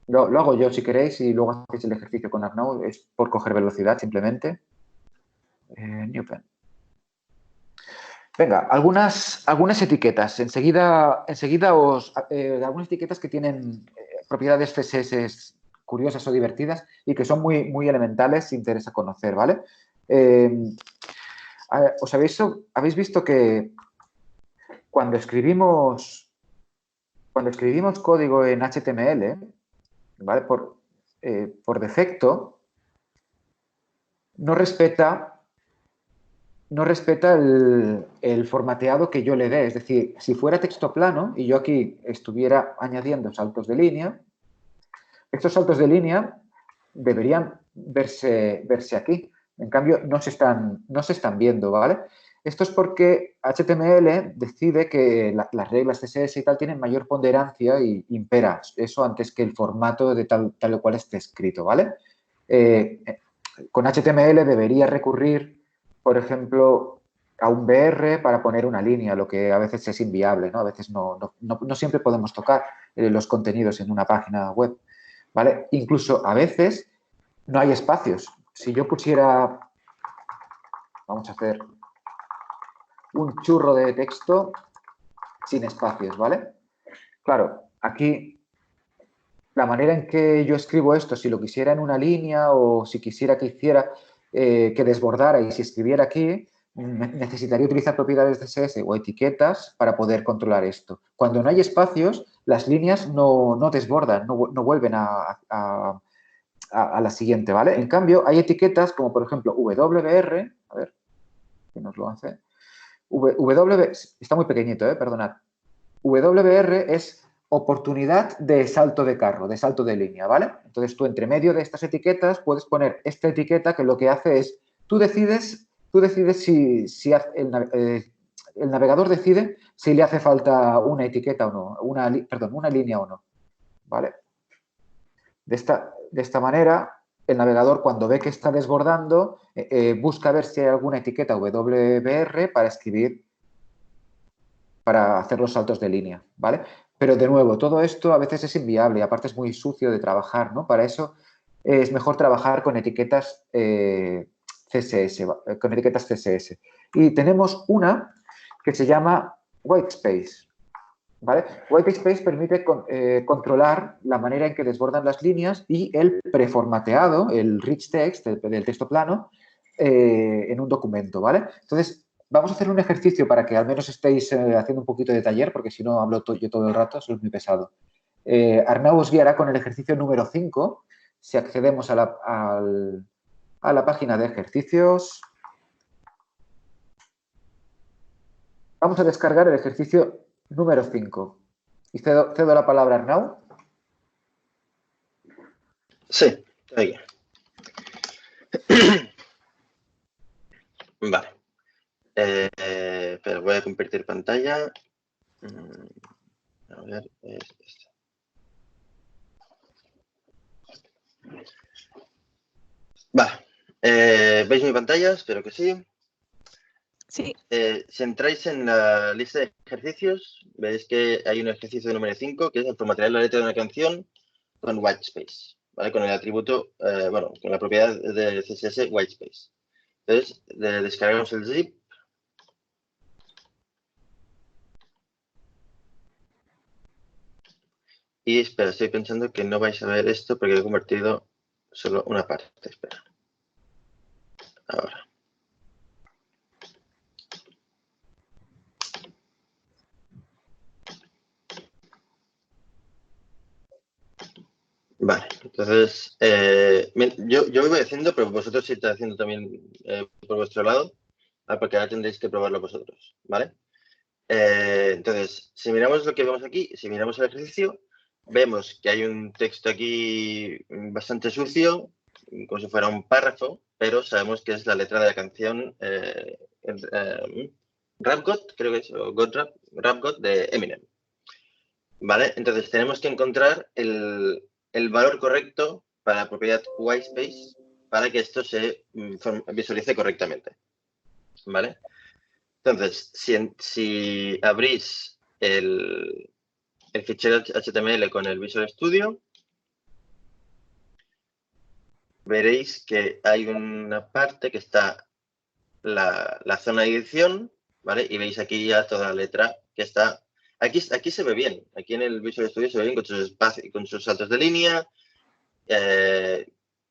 Lo hago yo si queréis y luego hacéis el ejercicio con Arnau, es por coger velocidad simplemente. New pen. Venga, algunas etiquetas. Enseguida algunas etiquetas que tienen propiedades CSS curiosas o divertidas y que son muy, muy elementales, si interesa conocer, ¿vale? ¿Habéis visto que cuando escribimos código en HTML, ¿vale? Por defecto, no respeta el formateado que yo le dé. Es decir, si fuera texto plano y yo aquí estuviera añadiendo saltos de línea, estos saltos de línea deberían verse aquí. En cambio, no se están viendo, ¿vale? Esto es porque HTML decide que las reglas CSS y tal tienen mayor ponderancia y impera eso antes que el formato de tal o cual esté escrito, ¿vale? Con HTML debería recurrir, por ejemplo, a un BR para poner una línea, lo que a veces es inviable, ¿no? A veces no siempre podemos tocar los contenidos en una página web, ¿vale? Incluso a veces no hay espacios. Si yo pusiera, vamos a hacer un churro de texto sin espacios, ¿vale? Claro, aquí la manera en que yo escribo esto, si lo quisiera en una línea o si quisiera que hiciera que desbordara y si escribiera aquí, necesitaría utilizar propiedades de CSS o etiquetas para poder controlar esto. Cuando no hay espacios, las líneas no desbordan, no vuelven a la siguiente, ¿vale? En cambio, hay etiquetas como, por ejemplo, WBR, a ver, ¿quién nos lo hace? Está muy pequeñito, perdonad. WBR es oportunidad de salto de carro, de salto de línea, ¿vale? Entonces tú entre medio de estas etiquetas puedes poner esta etiqueta que lo que hace es, tú decides si el navegador decide si le hace falta una etiqueta o no, una línea o no, ¿vale? De esta manera, el navegador cuando ve que está desbordando, busca ver si hay alguna etiqueta WBR para escribir, para hacer los saltos de línea, ¿vale? Pero de nuevo, todo esto a veces es inviable y aparte es muy sucio de trabajar, ¿no? Para eso es mejor trabajar con etiquetas CSS, con etiquetas CSS. Y tenemos una que se llama Whitespace, ¿vale? Whitespace permite controlar la manera en que desbordan las líneas y el preformateado, el rich text, del texto plano, en un documento, ¿vale? Entonces, vamos a hacer un ejercicio para que al menos estéis haciendo un poquito de taller, porque si no hablo yo todo el rato, eso es muy pesado. Arnau os guiará con el ejercicio número 5, si accedemos a la página de ejercicios. Vamos a descargar el ejercicio número 5. Y cedo la palabra a Arnau. Sí, ahí. Vale. Pero voy a compartir pantalla. A ver, Vale. ¿Veis mi pantalla? Espero que sí. Sí. Si entráis en la lista de ejercicios, veis que hay un ejercicio número 5, que es el formatear la letra de una canción con whitespace, ¿vale? Con el atributo, con la propiedad de CSS whitespace. Entonces, descargamos el zip. Y espera, estoy pensando que no vais a ver esto porque he convertido solo una parte. Espera. Ahora. Vale, entonces, yo voy haciendo, pero vosotros sí estáis haciendo también por vuestro lado, porque ahora tendréis que probarlo vosotros, ¿vale? Entonces, si miramos lo que vemos aquí, si miramos el ejercicio, vemos que hay un texto aquí bastante sucio, como si fuera un párrafo, pero sabemos que es la letra de la canción Rap God, creo que es, o God Rap, Rap God de Eminem. ¿Vale? Entonces tenemos que encontrar el valor correcto para la propiedad whitespace para que esto se visualice correctamente. ¿Vale? Entonces, si abrís el fichero HTML con el Visual Studio, veréis que hay una parte que está la zona de edición, ¿vale? Y veis aquí ya toda la letra que está. Aquí se ve bien, aquí en el Visual Studio se ve bien con sus espacios, con sus saltos de línea,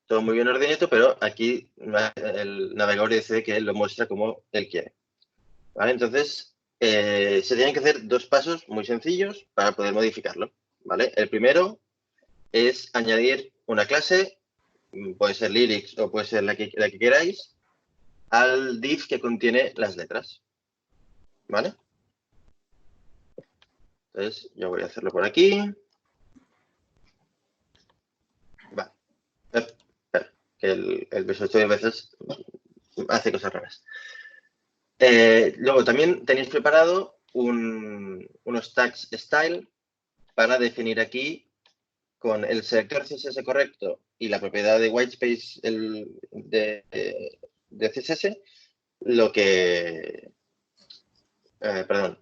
todo muy bien ordenado, pero aquí el navegador decide que lo muestra como él quiere. ¿Vale? Entonces, se tienen que hacer dos pasos muy sencillos para poder modificarlo. ¿Vale? El primero es añadir una clase, puede ser Lyrics o puede ser la que queráis, al div que contiene las letras. ¿Vale? Entonces, yo voy a hacerlo por aquí. Vale. Espera, que el Visual Studio a veces hace cosas raras. Luego también tenéis preparado unos tags style para definir aquí con el selector CSS correcto y la propiedad de whitespace de CSS, lo que... perdón.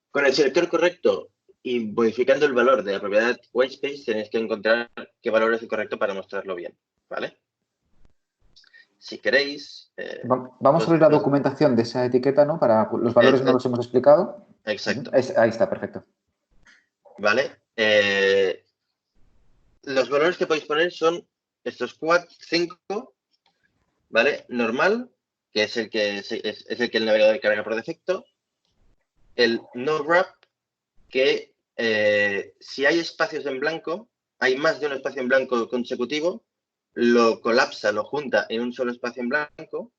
Con el selector correcto y modificando el valor de la propiedad whitespace, tenéis que encontrar qué valor es el correcto para mostrarlo bien, ¿vale? Si queréis... Vamos a abrir la documentación de esa etiqueta, ¿no? Para los valores no los hemos explicado. Exacto. Ahí está, perfecto. Vale. Los valores que podéis poner son estos 5, ¿vale? Normal, que es el que el navegador carga por defecto. El no wrap, que si hay espacios en blanco, hay más de un espacio en blanco consecutivo, lo colapsa, lo junta en un solo espacio en blanco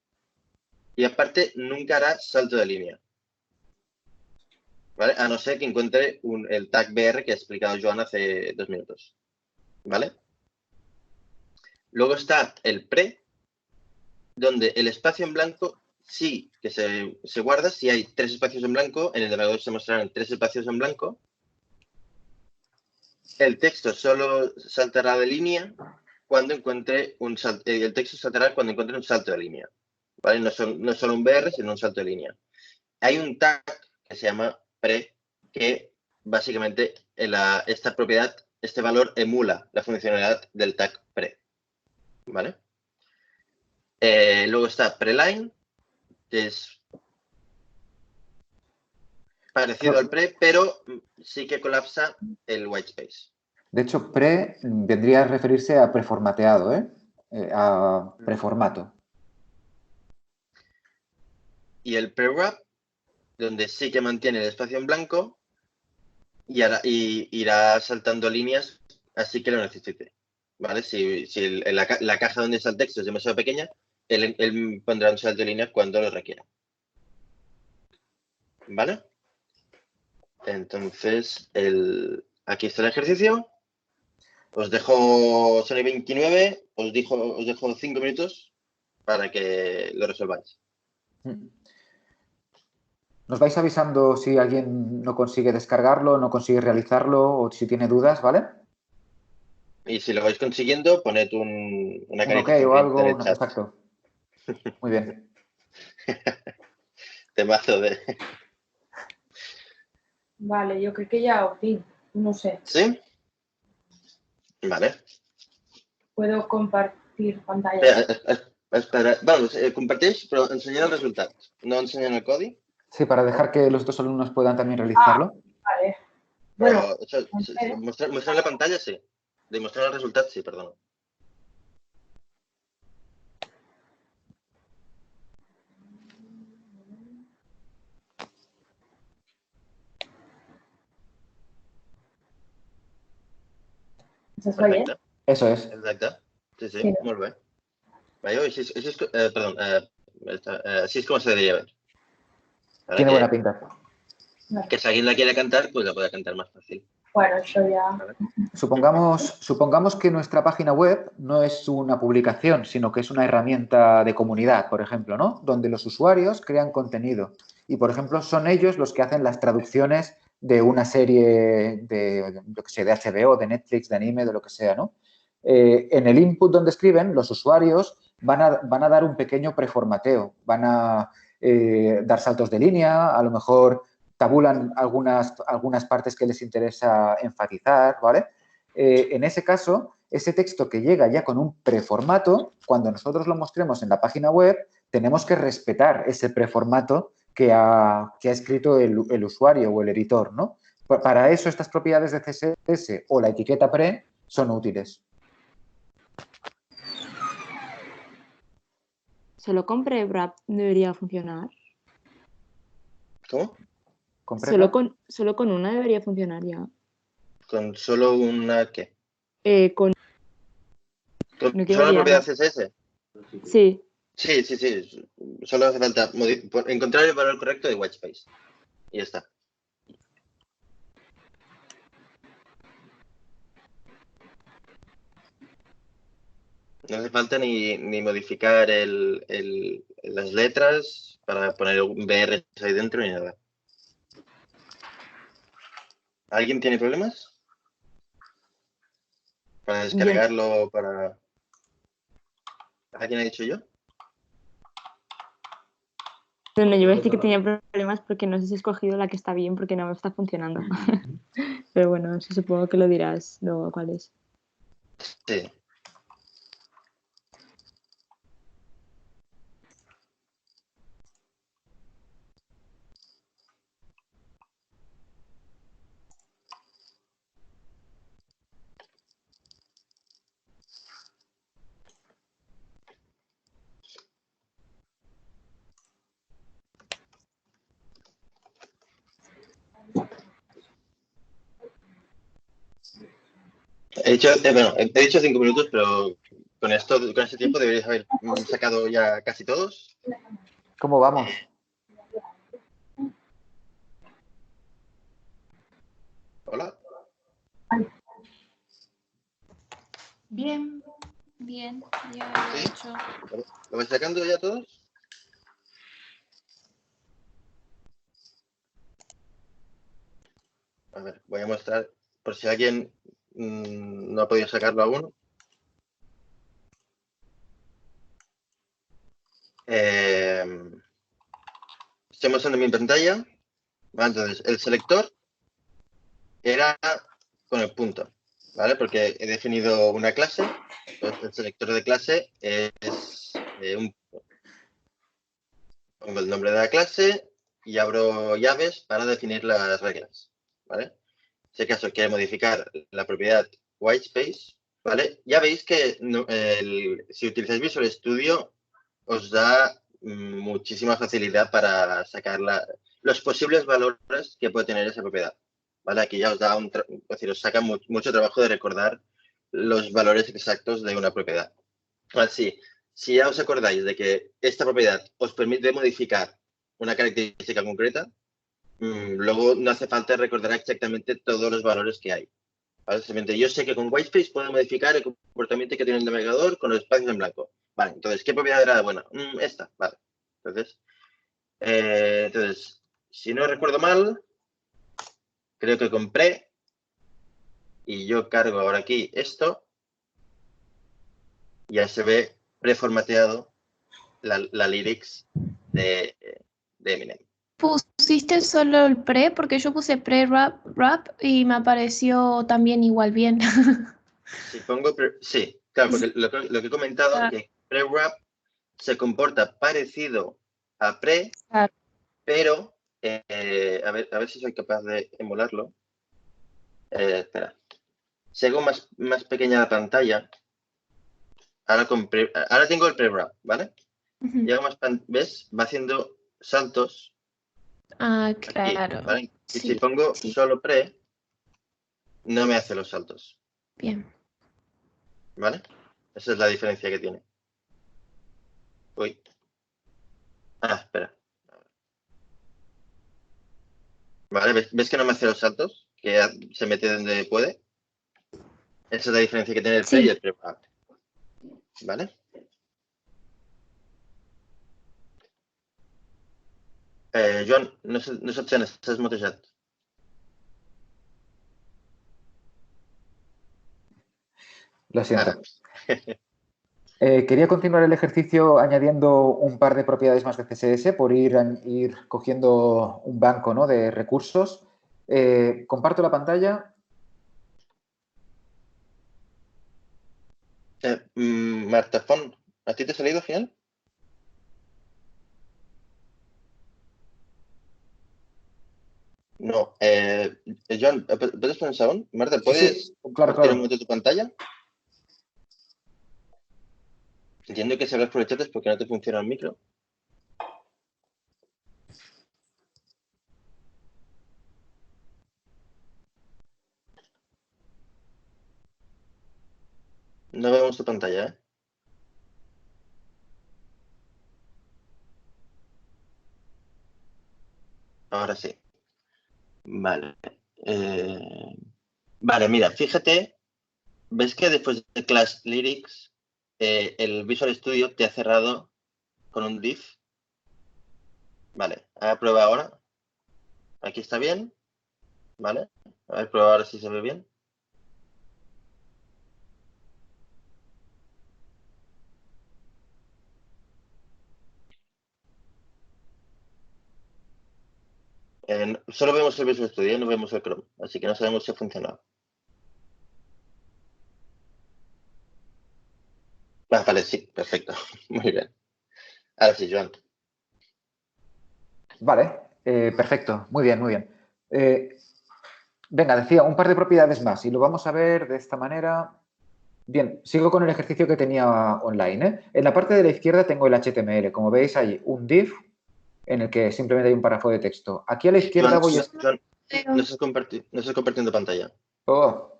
y aparte nunca hará salto de línea. ¿Vale? A no ser que encuentre el tag BR que ha explicado Joan hace 2 minutos. ¿Vale? Luego está el pre, donde el espacio en blanco sí que se guarda. Si hay 3 espacios en blanco, en el navegador se mostrarán 3 espacios en blanco. El texto solo saltará de línea cuando encuentre un salto. El texto saltará cuando encuentre un salto de línea. ¿Vale? No es solo un BR, sino un salto de línea. Hay un tag que se llama pre, que básicamente esta propiedad, este valor emula la funcionalidad del tag pre. ¿Vale? Luego está preline, que es parecido al pre, pero sí que colapsa el whitespace. De hecho, pre vendría a referirse a preformateado, a preformato. Y el pre-wrap, donde sí que mantiene el espacio en blanco y irá saltando líneas así que lo necesite. ¿Vale? Si la caja donde está el texto es demasiado pequeña, él pondrá un salto de líneas cuando lo requiera. ¿Vale? Entonces, aquí está el ejercicio. Os dejo, son y 29, os dejo 5 minutos para que lo resolváis. Nos vais avisando si alguien no consigue descargarlo, no consigue realizarlo o si tiene dudas, ¿vale? Y si lo vais consiguiendo, poned una carita OK o sonriente en algo. el chat. Exacto. Muy bien. Temazo de... Vale, yo creo que ya, en fin, no sé. ¿Sí? Vale. Puedo compartir pantalla. Espera. Vamos, compartís, però ensenyant el resultat, no ensenyant el codi. Sí, para dejar que los dos alumnos puedan también realizarlo. Vale. Bueno, Bueno, mostrar la pantalla, sí. De mostrar el resultat, sí, perdona. Eso es bien. Perfecte. Eso es. Exacte. Sí, sí, Sí. molt bé. Veieu? Així és com se debería ver. Para Tiene que, buena pinta. que si alguien la quiere cantar, pues la pueda cantar más fácil. Bueno, eso ya. Supongamos que nuestra página web no es una publicación, sino que es una herramienta de comunidad, por ejemplo, ¿no? Donde los usuarios crean contenido. Y, por ejemplo, son ellos los que hacen las traducciones de una serie de, yo qué sé, de HBO, de Netflix, de anime, de lo que sea, ¿no? En el input donde escriben, los usuarios van a dar un pequeño preformateo, van a dar saltos de línea, a lo mejor tabulan algunas partes que les interesa enfatizar, ¿vale? En ese caso, ese texto que llega ya con un preformato, cuando nosotros lo mostremos en la página web, tenemos que respetar ese preformato que ha escrito el usuario o el editor, ¿no? Para eso estas propiedades de CSS o la etiqueta pre son útiles. Solo con PrEP debería funcionar. ¿Cómo? ¿Con Solo Prepra? con una debería funcionar ya. ¿Con solo una qué? ¿Con ¿Con no quiero solo la propiedad liarla. CSS? Sí. Sí. Solo hace falta encontrar el valor correcto de whitespace. Y ya está. No hace falta ni modificar las letras para poner un BR ahí dentro ni nada. ¿Alguien tiene problemas? Para descargarlo, para... ¿Alguien ha dicho yo? Bueno, yo iba a decir que tenía problemas porque no sé si he escogido la que está bien porque no me está funcionando. Pero bueno, sí, supongo que lo dirás luego cuál es. Sí. He dicho 5 minutos, pero con este tiempo deberíais haber sacado ya casi todos. ¿Cómo vamos? Hola. Bien, ya lo he ¿Sí? hecho. ¿Lo vais sacando ya todos? A ver, voy a mostrar, por si alguien no ha podido sacarlo aún. Estoy mostrando mi pantalla. Entonces, el selector era con el punto, ¿vale? Porque he definido una clase. Entonces, el selector de clase es pongo el nombre de la clase y abro llaves para definir las reglas, ¿vale? En este caso quiero modificar la propiedad whitespace, ¿vale? Ya veis que si utilizáis Visual Studio os da muchísima facilidad para sacar los posibles valores que puede tener esa propiedad, ¿vale? Aquí ya os da os saca mucho trabajo de recordar los valores exactos de una propiedad. Así, si ya os acordáis de que esta propiedad os permite modificar una característica concreta, luego no hace falta recordar exactamente todos los valores que hay. ¿Vale? Simplemente yo sé que con whitespace puedo modificar el comportamiento que tiene el navegador con los espacios en blanco. Vale, entonces, ¿qué propiedad era buena? Esta, vale. Entonces, si no recuerdo mal, creo que compré y yo cargo ahora aquí esto, ya se ve preformateado la lyrics de Eminem. ¿Pusiste solo el pre? Porque yo puse pre-rap y me apareció también igual bien. Si pongo sí, claro, porque lo que he comentado, que pre-wrap se comporta parecido a pre, Claro. pero a ver si soy capaz de emularlo. Espera. Si hago más pequeña la pantalla, ahora tengo el pre-wrap, ¿vale? Y hago ¿ves? Va haciendo saltos. Ah, claro. Aquí, ¿vale? Y Sí, si pongo sí. solo pre, no me hace los saltos. Bien. ¿Vale? Esa es la diferencia que tiene. Uy. Ah, espera. ¿Vale? ¿Ves que no me hace los saltos? Que se mete donde puede. Esa es la diferencia que tiene el pre y el prepago. ¿Vale? Joan, no s'obtén, estàs mutejat. Lo siento. Quería continuar el ejercicio añadiendo un par de propiedades más de CSS por ir cogiendo un banco, ¿no?, de recursos. Comparto la pantalla. Marta Font, ¿a ti te ha salido al final? No. Joan, ¿puedes poner un segundo? Marta, ¿puedes compartir claro. un momento tu pantalla? Entiendo que si hablas por el chat es porque no te funciona el micro. No vemos tu pantalla, ¿eh? Ahora sí. Vale. Vale, mira, fíjate, ¿ves que después de Class Lyrics el Visual Studio te ha cerrado con un div? Vale, a prueba ahora. Aquí está bien. Vale, a ver, prueba ahora si se ve bien. Solo vemos el Visual Studio, no vemos el Chrome, así que no sabemos si ha funcionado. Vale, sí, perfecto. Muy bien. Ahora sí, Joan. Vale, perfecto. Muy bien, muy bien. Venga, decía un par de propiedades más y lo vamos a ver de esta manera. Bien, sigo con el ejercicio que tenía online, ¿eh? En la parte de la izquierda tengo el HTML. Como veis, hay un div en el que simplemente hay un párrafo de texto. Aquí a la izquierda voy a... Joan, no estás compartiendo pantalla. Oh,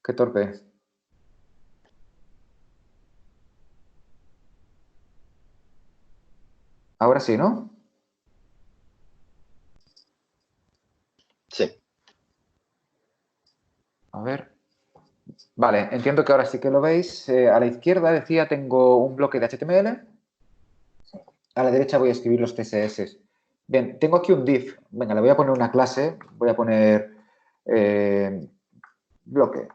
qué torpe. Ahora sí, ¿no? Sí. A ver. Vale, entiendo que ahora sí que lo veis. A la izquierda decía tengo un bloque de HTML. A la derecha voy a escribir los CSS. Bien, tengo aquí un div. Venga, le voy a poner una clase. Voy a poner bloque.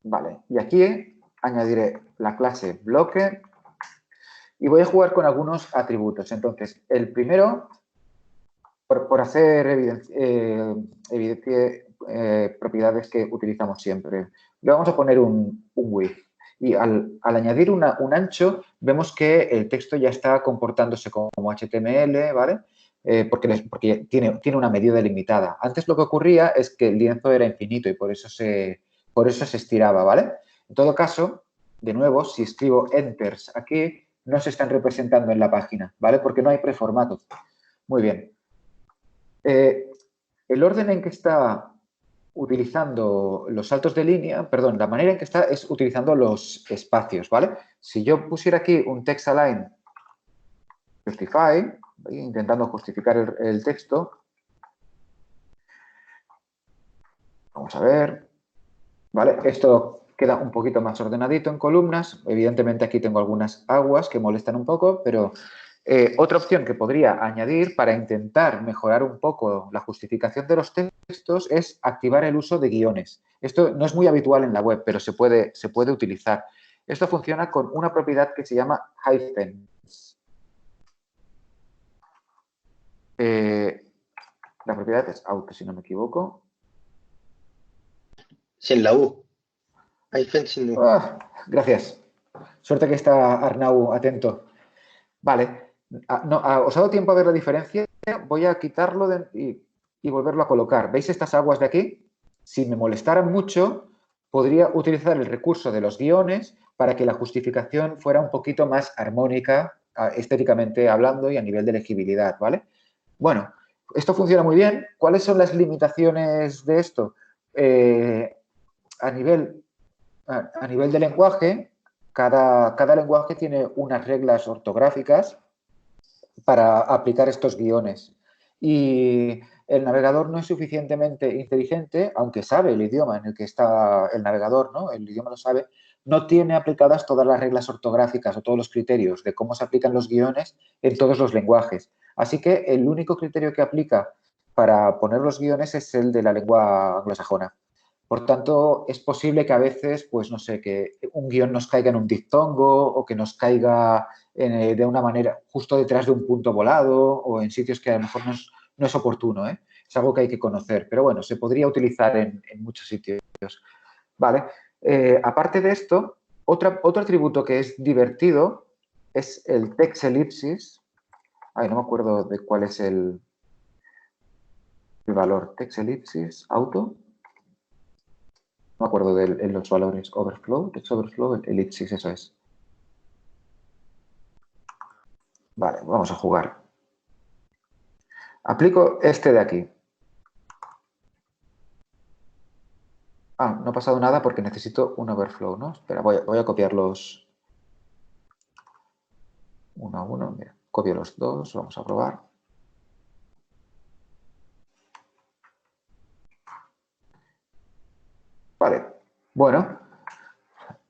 Vale, y aquí añadiré la clase bloque y voy a jugar con algunos atributos. Entonces, el primero, por hacer propiedades que utilizamos siempre, le vamos a poner un width. Y al añadir un ancho, vemos que el texto ya está comportándose como HTML, ¿vale? Porque tiene una medida limitada. Antes lo que ocurría es que el lienzo era infinito y por eso se estiraba, ¿vale? En todo caso, de nuevo, si escribo enters aquí, no se están representando en la página, ¿vale? Porque no hay preformato. Muy bien. El orden en que está utilizando los saltos de línea, perdón, la manera en que está es utilizando los espacios, ¿vale? Si yo pusiera aquí un text align justify, intentando justificar el texto, vamos a ver, ¿vale? Esto queda un poquito más ordenadito en columnas. Evidentemente aquí tengo algunas aguas que molestan un poco, pero otra opción que podría añadir para intentar mejorar un poco la justificación de los textos es activar el uso de guiones. Esto no es muy habitual en la web, pero se puede utilizar. Esto funciona con una propiedad que se llama hyphens. La propiedad es out, si no me equivoco. Sin la U. Hyphen sin U. Gracias. Suerte que está Arnau atento. Vale. ¿Os ha dado tiempo a ver la diferencia? Voy a quitarlo y volverlo a colocar. ¿Veis estas aguas de aquí? Si me molestaran mucho, podría utilizar el recurso de los guiones para que la justificación fuera un poquito más armónica, estéticamente hablando y a nivel de legibilidad, ¿vale? Bueno, esto funciona muy bien. ¿Cuáles son las limitaciones de esto? A nivel a nivel de lenguaje, cada lenguaje tiene unas reglas ortográficas para aplicar estos guiones. Y el navegador no es suficientemente inteligente, aunque sabe el idioma en el que está el navegador, ¿no? El idioma lo sabe, no tiene aplicadas todas las reglas ortográficas o todos los criterios de cómo se aplican los guiones en todos los lenguajes. Así que el único criterio que aplica para poner los guiones es el de la lengua anglosajona. Por tanto, es posible que a veces, pues no sé, que un guión nos caiga en un diptongo o que nos caiga de una manera justo detrás de un punto volado o en sitios que a lo mejor no es oportuno, ¿eh? Es algo que hay que conocer, pero bueno, se podría utilizar en muchos sitios. Vale. Aparte de esto, otro atributo que es divertido es el text elipsis. Ay, no me acuerdo de cuál es el valor. Text elipsis, auto. No me acuerdo de los valores. Overflow, text overflow, elipsis, eso es. Vale, vamos a jugar. Aplico este de aquí. Ah, no ha pasado nada porque necesito un overflow, ¿no? Espera, voy a copiarlos uno a uno. Mira, copio los dos, vamos a probar. Vale, bueno,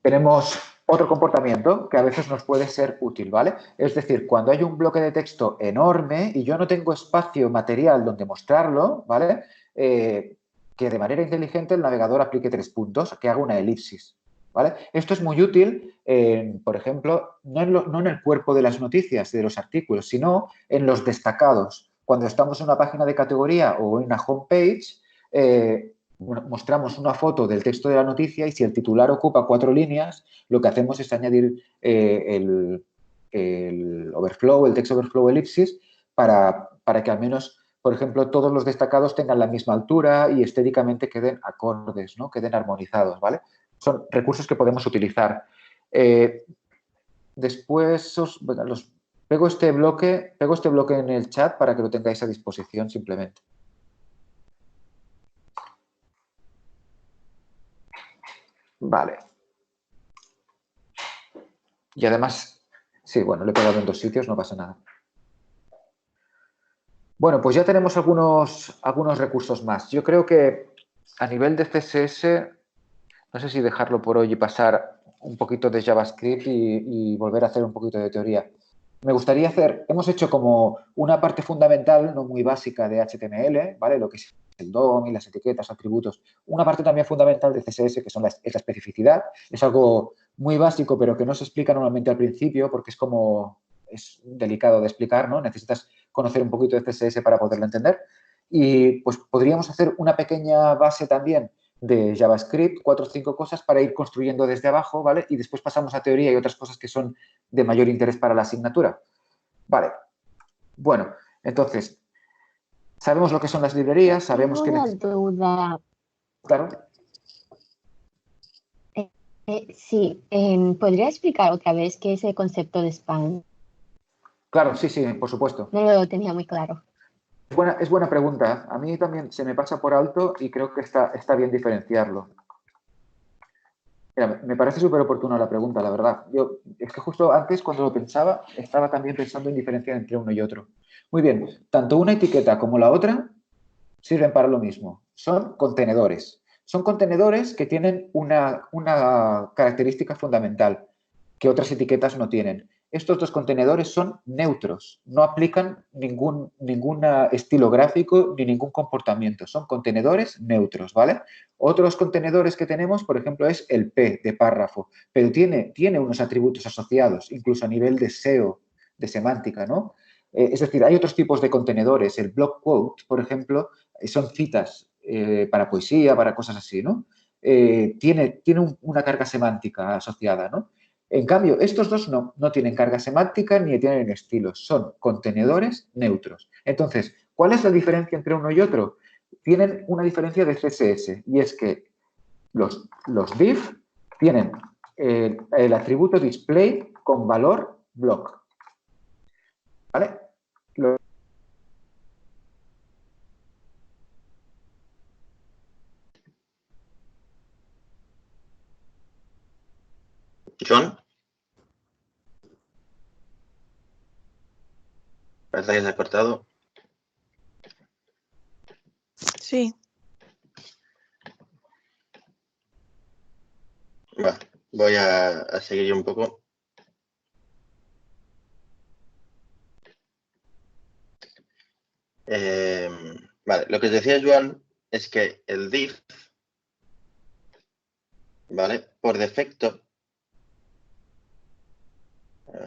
tenemos otro comportamiento que a veces nos puede ser útil, ¿vale? Es decir, cuando hay un bloque de texto enorme y yo no tengo espacio material donde mostrarlo, ¿vale? Que de manera inteligente el navegador aplique 3 puntos, que haga una elipsis, ¿vale? Esto es muy útil, por ejemplo, no en el cuerpo de las noticias, de los artículos, sino en los destacados. Cuando estamos en una página de categoría o en una homepage, mostramos una foto del texto de la noticia y si el titular ocupa 4 líneas, lo que hacemos es añadir el overflow, el text overflow elipsis, para que al menos, por ejemplo, todos los destacados tengan la misma altura y estéticamente queden acordes, ¿no? Queden armonizados, ¿vale? Son recursos que podemos utilizar. Después pego este bloque en el chat para que lo tengáis a disposición simplemente. Vale. Y además, sí, bueno, lo he pegado en 2 sitios, no pasa nada. Bueno, pues ya tenemos algunos recursos más. Yo creo que a nivel de CSS, no sé si dejarlo por hoy y pasar un poquito de JavaScript y volver a hacer un poquito de teoría. Me gustaría hemos hecho como una parte fundamental, no muy básica, de HTML, ¿vale? Lo que es el DOM y las etiquetas, atributos. Una parte también fundamental de CSS, que es la especificidad. Es algo muy básico, pero que no se explica normalmente al principio porque es delicado de explicar, ¿no? Necesitas conocer un poquito de CSS para poderlo entender. Y pues podríamos hacer una pequeña base también de JavaScript, 4 o 5 cosas para ir construyendo desde abajo, ¿vale? Y después pasamos a teoría y otras cosas que son de mayor interés para la asignatura. Vale. Bueno, entonces, sabemos lo que son las librerías, sabemos que... Tengo una duda. Claro. Sí, ¿podría explicar otra vez qué es el concepto de spam? Claro, sí, por supuesto. No lo tenía muy claro. Es buena pregunta. A mí también se me pasa por alto y creo que está bien diferenciarlo. Mira, me parece súper oportuna la pregunta, la verdad. Es que justo antes, cuando lo pensaba, estaba también pensando en diferenciar entre uno y otro. Muy bien, tanto una etiqueta como la otra sirven para lo mismo. Son contenedores. Son contenedores que tienen una característica fundamental que otras etiquetas no tienen. Estos 2 contenedores son neutros, no aplican ningún estilo gráfico ni ningún comportamiento. Son contenedores neutros, ¿vale? Otros contenedores que tenemos, por ejemplo, es el P de párrafo, pero tiene unos atributos asociados, incluso a nivel de SEO, de semántica, ¿no? Es decir, hay otros tipos de contenedores. El block quote, por ejemplo, son citas para poesía, para cosas así, ¿no? Tiene una carga semántica asociada, ¿no? En cambio, estos dos no tienen carga semántica ni tienen estilos, son contenedores neutros. Entonces, ¿cuál es la diferencia entre uno y otro? Tienen una diferencia de CSS y es que los div tienen el atributo display con valor block. ¿Vale? Joan. Parece que se ha cortado. Sí. Va, voy a seguir yo un poco. Vale, lo que os decía Joan es que el div, ¿vale? Por defecto, a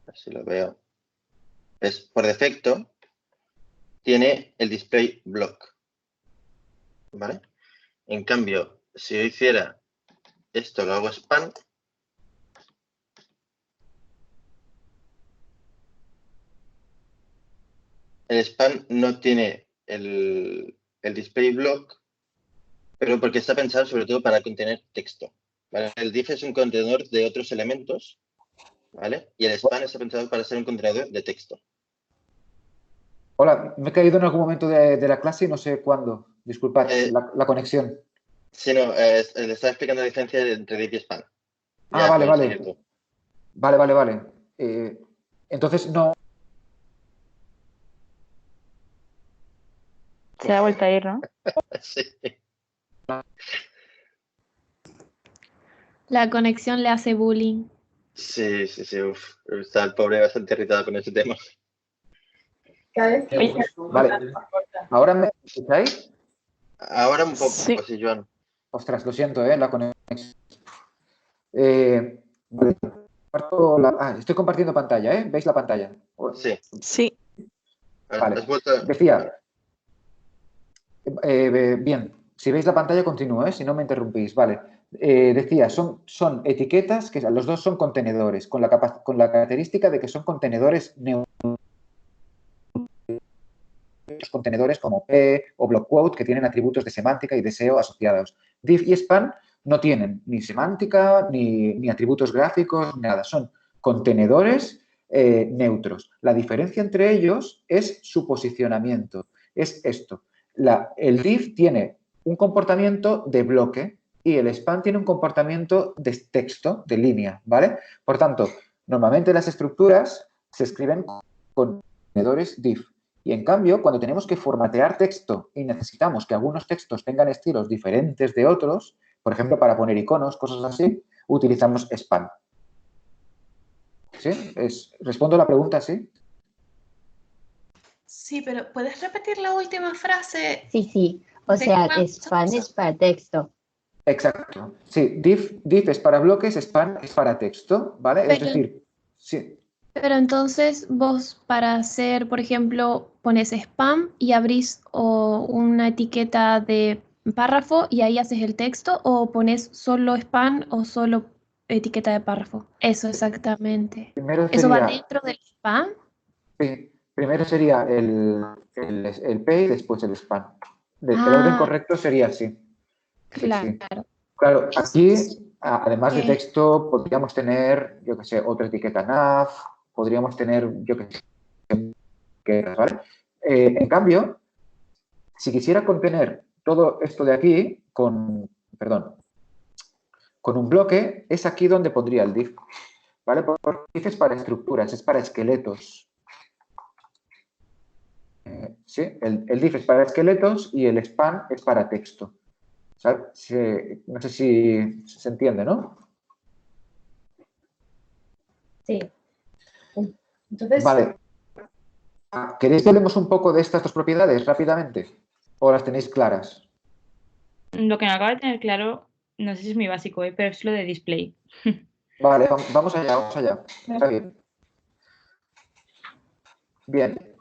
ver si lo veo, por defecto tiene el display block, ¿vale? En cambio, si yo hiciera esto, lo hago span, el span no tiene el display block, pero porque está pensado sobre todo para contener texto, ¿vale? El div es un contenedor de otros elementos, ¿vale? Y el span está pensado para ser un contenedor de texto. Hola, me he caído en algún momento de la clase y no sé cuándo. Disculpad, la conexión. Sí, no, le estaba explicando la diferencia entre div y span. Ah, vale, vale. Vale. Entonces, no. Se ha vuelto a ir, ¿no? Sí. La conexión le hace bullying. Sí. Uf. Está el pobre bastante irritado con ese tema. Cada vez que Vale. ¿Ahora me escucháis? Ahora un poco, Sí. sí, Joan. Ostras, lo siento, la conexión. Vale. Estoy compartiendo pantalla, ¿eh? ¿Veis la pantalla? Sí. Sí. Vale. ¿Has vuelto? Decía. Bien, si veis la pantalla continúo, si no me interrumpís. Vale. Decía, son etiquetas que los dos son contenedores, con la característica de que son contenedores contenedores como P o block quote que tienen atributos de semántica y de SEO asociados. Div y span no tienen ni semántica, ni atributos gráficos, ni nada. Son contenedores neutros. La diferencia entre ellos es su posicionamiento. Es esto. El div tiene un comportamiento de bloque y el span tiene un comportamiento de texto, de línea, ¿vale? Por tanto, normalmente las estructuras se escriben con contenedores div. Y en cambio, cuando tenemos que formatear texto y necesitamos que algunos textos tengan estilos diferentes de otros, por ejemplo, para poner iconos, cosas así, utilizamos span. ¿Sí? ¿Respondo la pregunta, sí? Sí, pero ¿puedes repetir la última frase? Sí. O sea, span es para texto. Exacto. Sí, div es para bloques, span es para texto, ¿vale? Es decir, sí. Pero entonces vos para hacer, por ejemplo, pones spam y abrís una etiqueta de párrafo y ahí haces el texto, o pones solo spam o solo etiqueta de párrafo. Eso exactamente. Primero ¿Eso va sería, dentro del spam? sí, primero sería el P y después el span. El orden correcto sería así. Sí. Claro. Claro, aquí, además de Ok. texto, podríamos tener, yo qué sé, otra etiqueta nav, podríamos tener, yo qué sé, ¿vale? En cambio, si quisiera contener todo esto de aquí con un bloque, es aquí donde pondría el div, ¿vale? Porque el div es para estructuras, es para esqueletos. Sí, el div es para esqueletos y el span es para texto. No sé si se entiende, ¿no? Sí. Entonces, Vale. ¿Queréis que hablemos un poco de estas dos propiedades rápidamente? ¿O las tenéis claras? Lo que me acabo de tener claro, no sé si es muy básico, pero es lo de display. Vale, vamos allá. Está bien. Bien.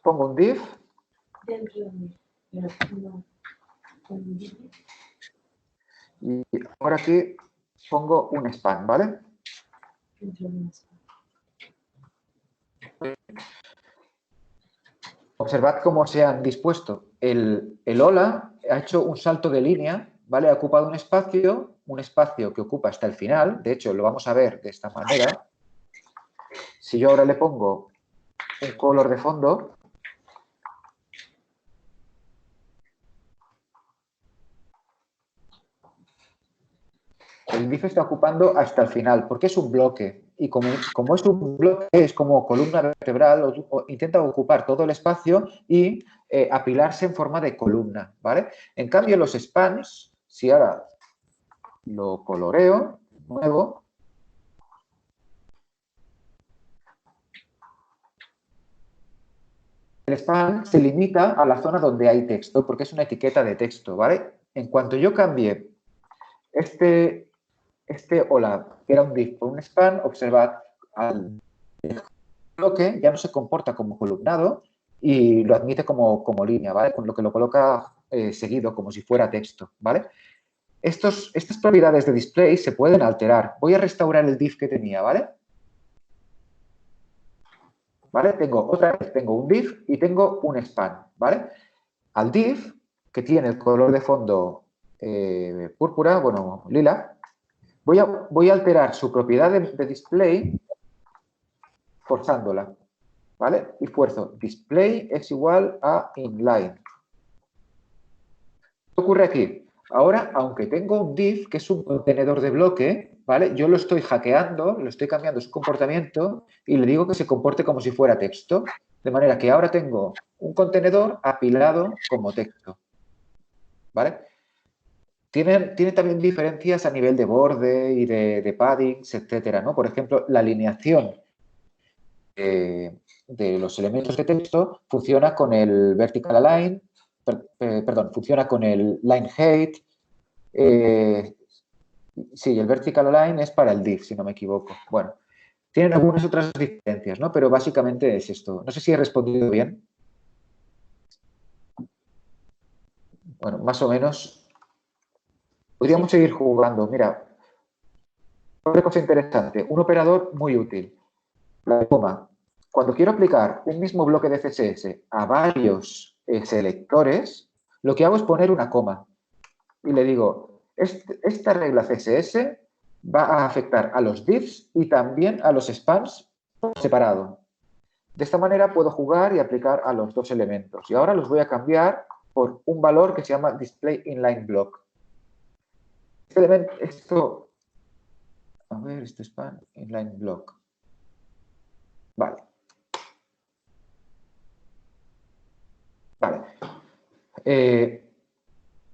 Pongo un div. Y ahora aquí pongo un span, ¿vale? Observad cómo se han dispuesto. El hola ha hecho un salto de línea, ¿vale? Ha ocupado un espacio que ocupa hasta el final. De hecho, lo vamos a ver de esta manera. Si yo ahora le pongo un color de fondo, el div está ocupando hasta el final, porque es un bloque. Y como es un bloque, es como columna vertebral, o intenta ocupar todo el espacio y apilarse en forma de columna, ¿vale? En cambio, los spans, si ahora lo coloreo, nuevo, el span se limita a la zona donde hay texto, porque es una etiqueta de texto, ¿vale? En cuanto yo cambie este hola, que era un div por un span, observad, al bloque ya no se comporta como columnado y lo admite como línea, ¿vale? Con lo que lo coloca seguido, como si fuera texto, ¿vale? Estas propiedades de display se pueden alterar. Voy a restaurar el div que tenía, ¿vale? ¿Vale? Otra vez tengo un div y tengo un span, ¿vale? Al div, que tiene el color de fondo púrpura, bueno, lila, voy a alterar su propiedad de display forzándola, ¿vale? Y fuerzo display es igual a inline. ¿Qué ocurre aquí? Ahora, aunque tengo un div, que es un contenedor de bloque, ¿vale? Yo lo estoy hackeando, lo estoy cambiando su comportamiento y le digo que se comporte como si fuera texto. De manera que ahora tengo un contenedor apilado como texto, ¿vale? Tiene también diferencias a nivel de borde y de paddings, etcétera, ¿no? Por ejemplo, la alineación de los elementos de texto funciona con el vertical align, funciona con el line height. Sí, el vertical align es para el div, si no me equivoco. Bueno, tienen algunas otras diferencias, ¿no? Pero básicamente es esto. No sé si he respondido bien. Bueno, más o menos. Podríamos seguir jugando. Mira, otra cosa interesante. Un operador muy útil. La coma. Cuando quiero aplicar un mismo bloque de CSS a varios selectores, lo que hago es poner una coma. Y le digo, esta regla CSS va a afectar a los divs y también a los spans por separado. De esta manera puedo jugar y aplicar a los dos elementos. Y ahora los voy a cambiar por un valor que se llama displayInlineBlock. Este elemento, a ver, este span, inlineBlock. Vale.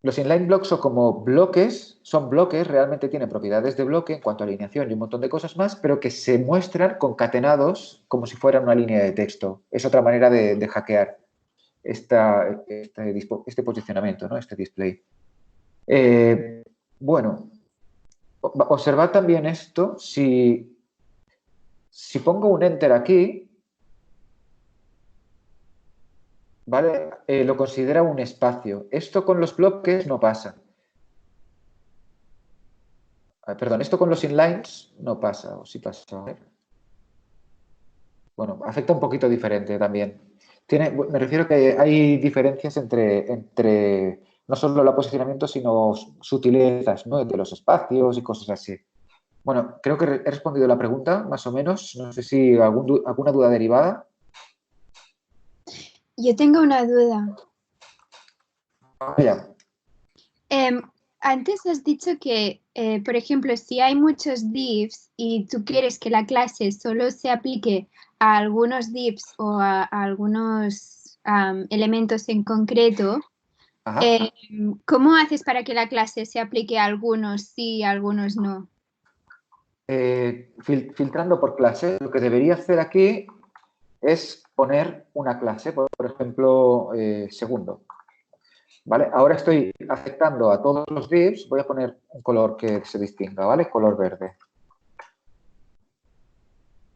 Los inline blocks son como bloques, realmente tienen propiedades de bloque en cuanto a alineación y un montón de cosas más, pero que se muestran concatenados como si fueran una línea de texto. Es otra manera de hackear este posicionamiento, ¿no? Este display. Bueno, observad también esto. Si pongo un enter aquí, ¿vale? Lo considera un espacio. Esto con los bloques no pasa. Perdón, esto con los inlines no pasa, o sí pasa. Bueno, afecta un poquito diferente también. Me refiero que hay diferencias entre no solo el posicionamiento, sino sutilezas, ¿no? De los espacios y cosas así. Bueno, creo que he respondido la pregunta, más o menos. No sé si alguna duda derivada. Yo tengo una duda. Vaya. Antes has dicho que, por ejemplo, si hay muchos divs y tú quieres que la clase solo se aplique a algunos divs o a algunos elementos en concreto, ¿cómo haces para que la clase se aplique a algunos sí y a algunos no? Filtrando por clase. Lo que debería hacer aquí es poner una clase, por ejemplo, segundo. ¿Vale? Ahora estoy afectando a todos los divs. Voy a poner un color que se distinga, ¿vale? Color verde.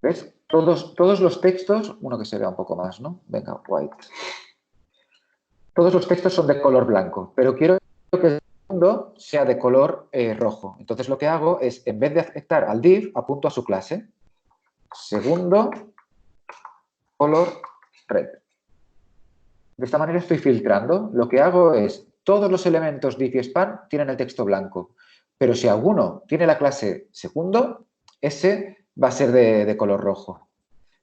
¿Ves? Todos los textos, uno que se vea un poco más, ¿no? Venga, white. Todos los textos son de color blanco, pero quiero que el segundo sea de color rojo. Entonces lo que hago es, en vez de afectar al div, apunto a su clase. Segundo, color red. De esta manera estoy filtrando. Lo que hago es, todos los elementos div y span tienen el texto blanco, pero si alguno tiene la clase segundo, ese va a ser de color rojo.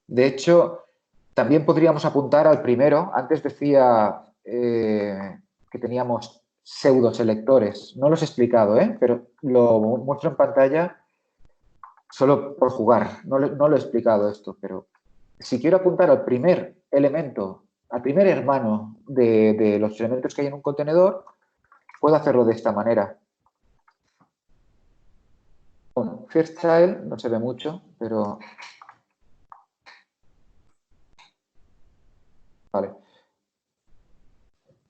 De hecho, también podríamos apuntar al primero. Antes decía que teníamos pseudoselectores. No los he explicado, pero lo muestro en pantalla solo por jugar. No lo he explicado esto, pero si quiero apuntar al primer elemento, al primer hermano de los elementos que hay en un contenedor, puedo hacerlo de esta manera. Bueno, first child no se ve mucho, pero... Vale.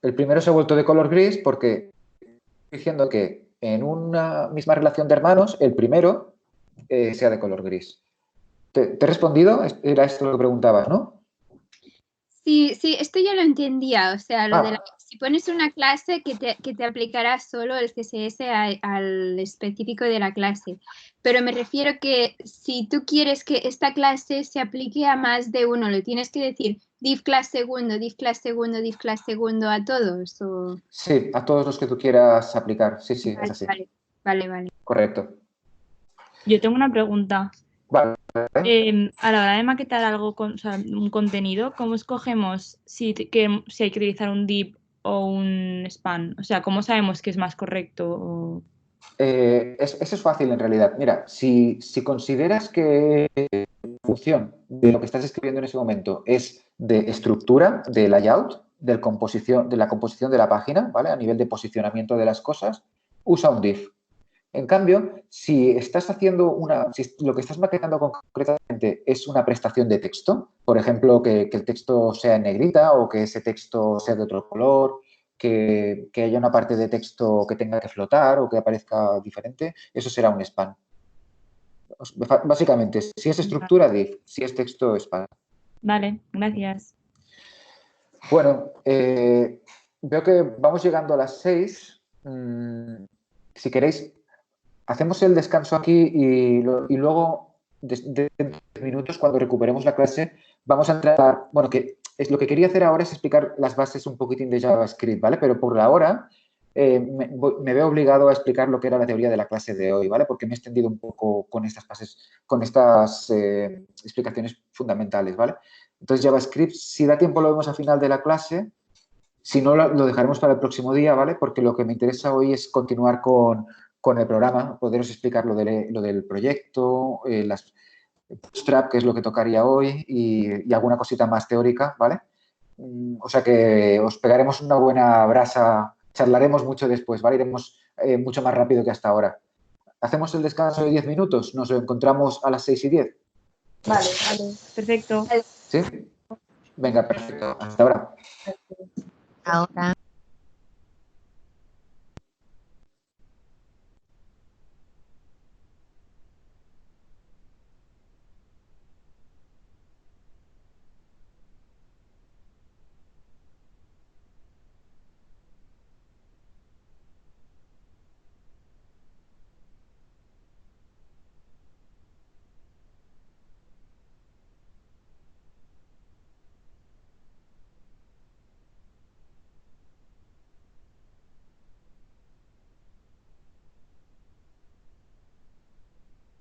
El primero se ha vuelto de color gris porque estoy diciendo que en una misma relación de hermanos, el primero sea de color gris. ¿Te he respondido? Era esto lo que preguntabas, ¿no? Sí, esto ya lo entendía. O sea, lo de si pones una clase que te aplicará solo el CSS al específico de la clase. Pero me refiero que si tú quieres que esta clase se aplique a más de uno, ¿le tienes que decir div class segundo, div class segundo, div class segundo a todos? ¿O? Sí, a todos los que tú quieras aplicar. Sí, Vale, es así. Vale. Correcto. Yo tengo una pregunta. Vale. A la hora de maquetar algo, un contenido, ¿cómo escogemos si hay que utilizar un div o un span? O sea, ¿cómo sabemos que es más correcto? Eso es fácil en realidad. Mira, si consideras que la función de lo que estás escribiendo en ese momento es de estructura, de layout, de la composición de la página, ¿vale? A nivel de posicionamiento de las cosas, usa un div. En cambio, si estás haciendo si lo que estás maquetando concretamente es una prestación de texto, por ejemplo, que el texto sea en negrita o que ese texto sea de otro color, que haya una parte de texto que tenga que flotar o que aparezca diferente, eso será un span. Básicamente, si es estructura, div, si es texto, span. Vale, gracias. Bueno, veo que vamos llegando a las 6. Si queréis, hacemos el descanso aquí y luego, de 10 minutos, cuando recuperemos la clase, vamos a entrar... Bueno, lo que quería hacer ahora es explicar las bases un poquitín de JavaScript, ¿vale? Pero por ahora me veo obligado a explicar lo que era la teoría de la clase de hoy, ¿vale? Porque me he extendido un poco con estas bases, con estas explicaciones fundamentales, ¿vale? Entonces, JavaScript, si da tiempo, lo vemos al final de la clase. Si no, lo dejaremos para el próximo día, ¿vale? Porque lo que me interesa hoy es continuar con el programa, poderos explicar lo del proyecto, las Bootstrap, que es lo que tocaría hoy, y alguna cosita más teórica, ¿vale? O sea que os pegaremos una buena brasa, charlaremos mucho después, ¿vale? Iremos mucho más rápido que hasta ahora. ¿Hacemos el descanso de 10 minutos? ¿Nos encontramos a las 6:10? Vale, perfecto. ¿Sí? Venga, perfecto. Hasta ahora. Ahora.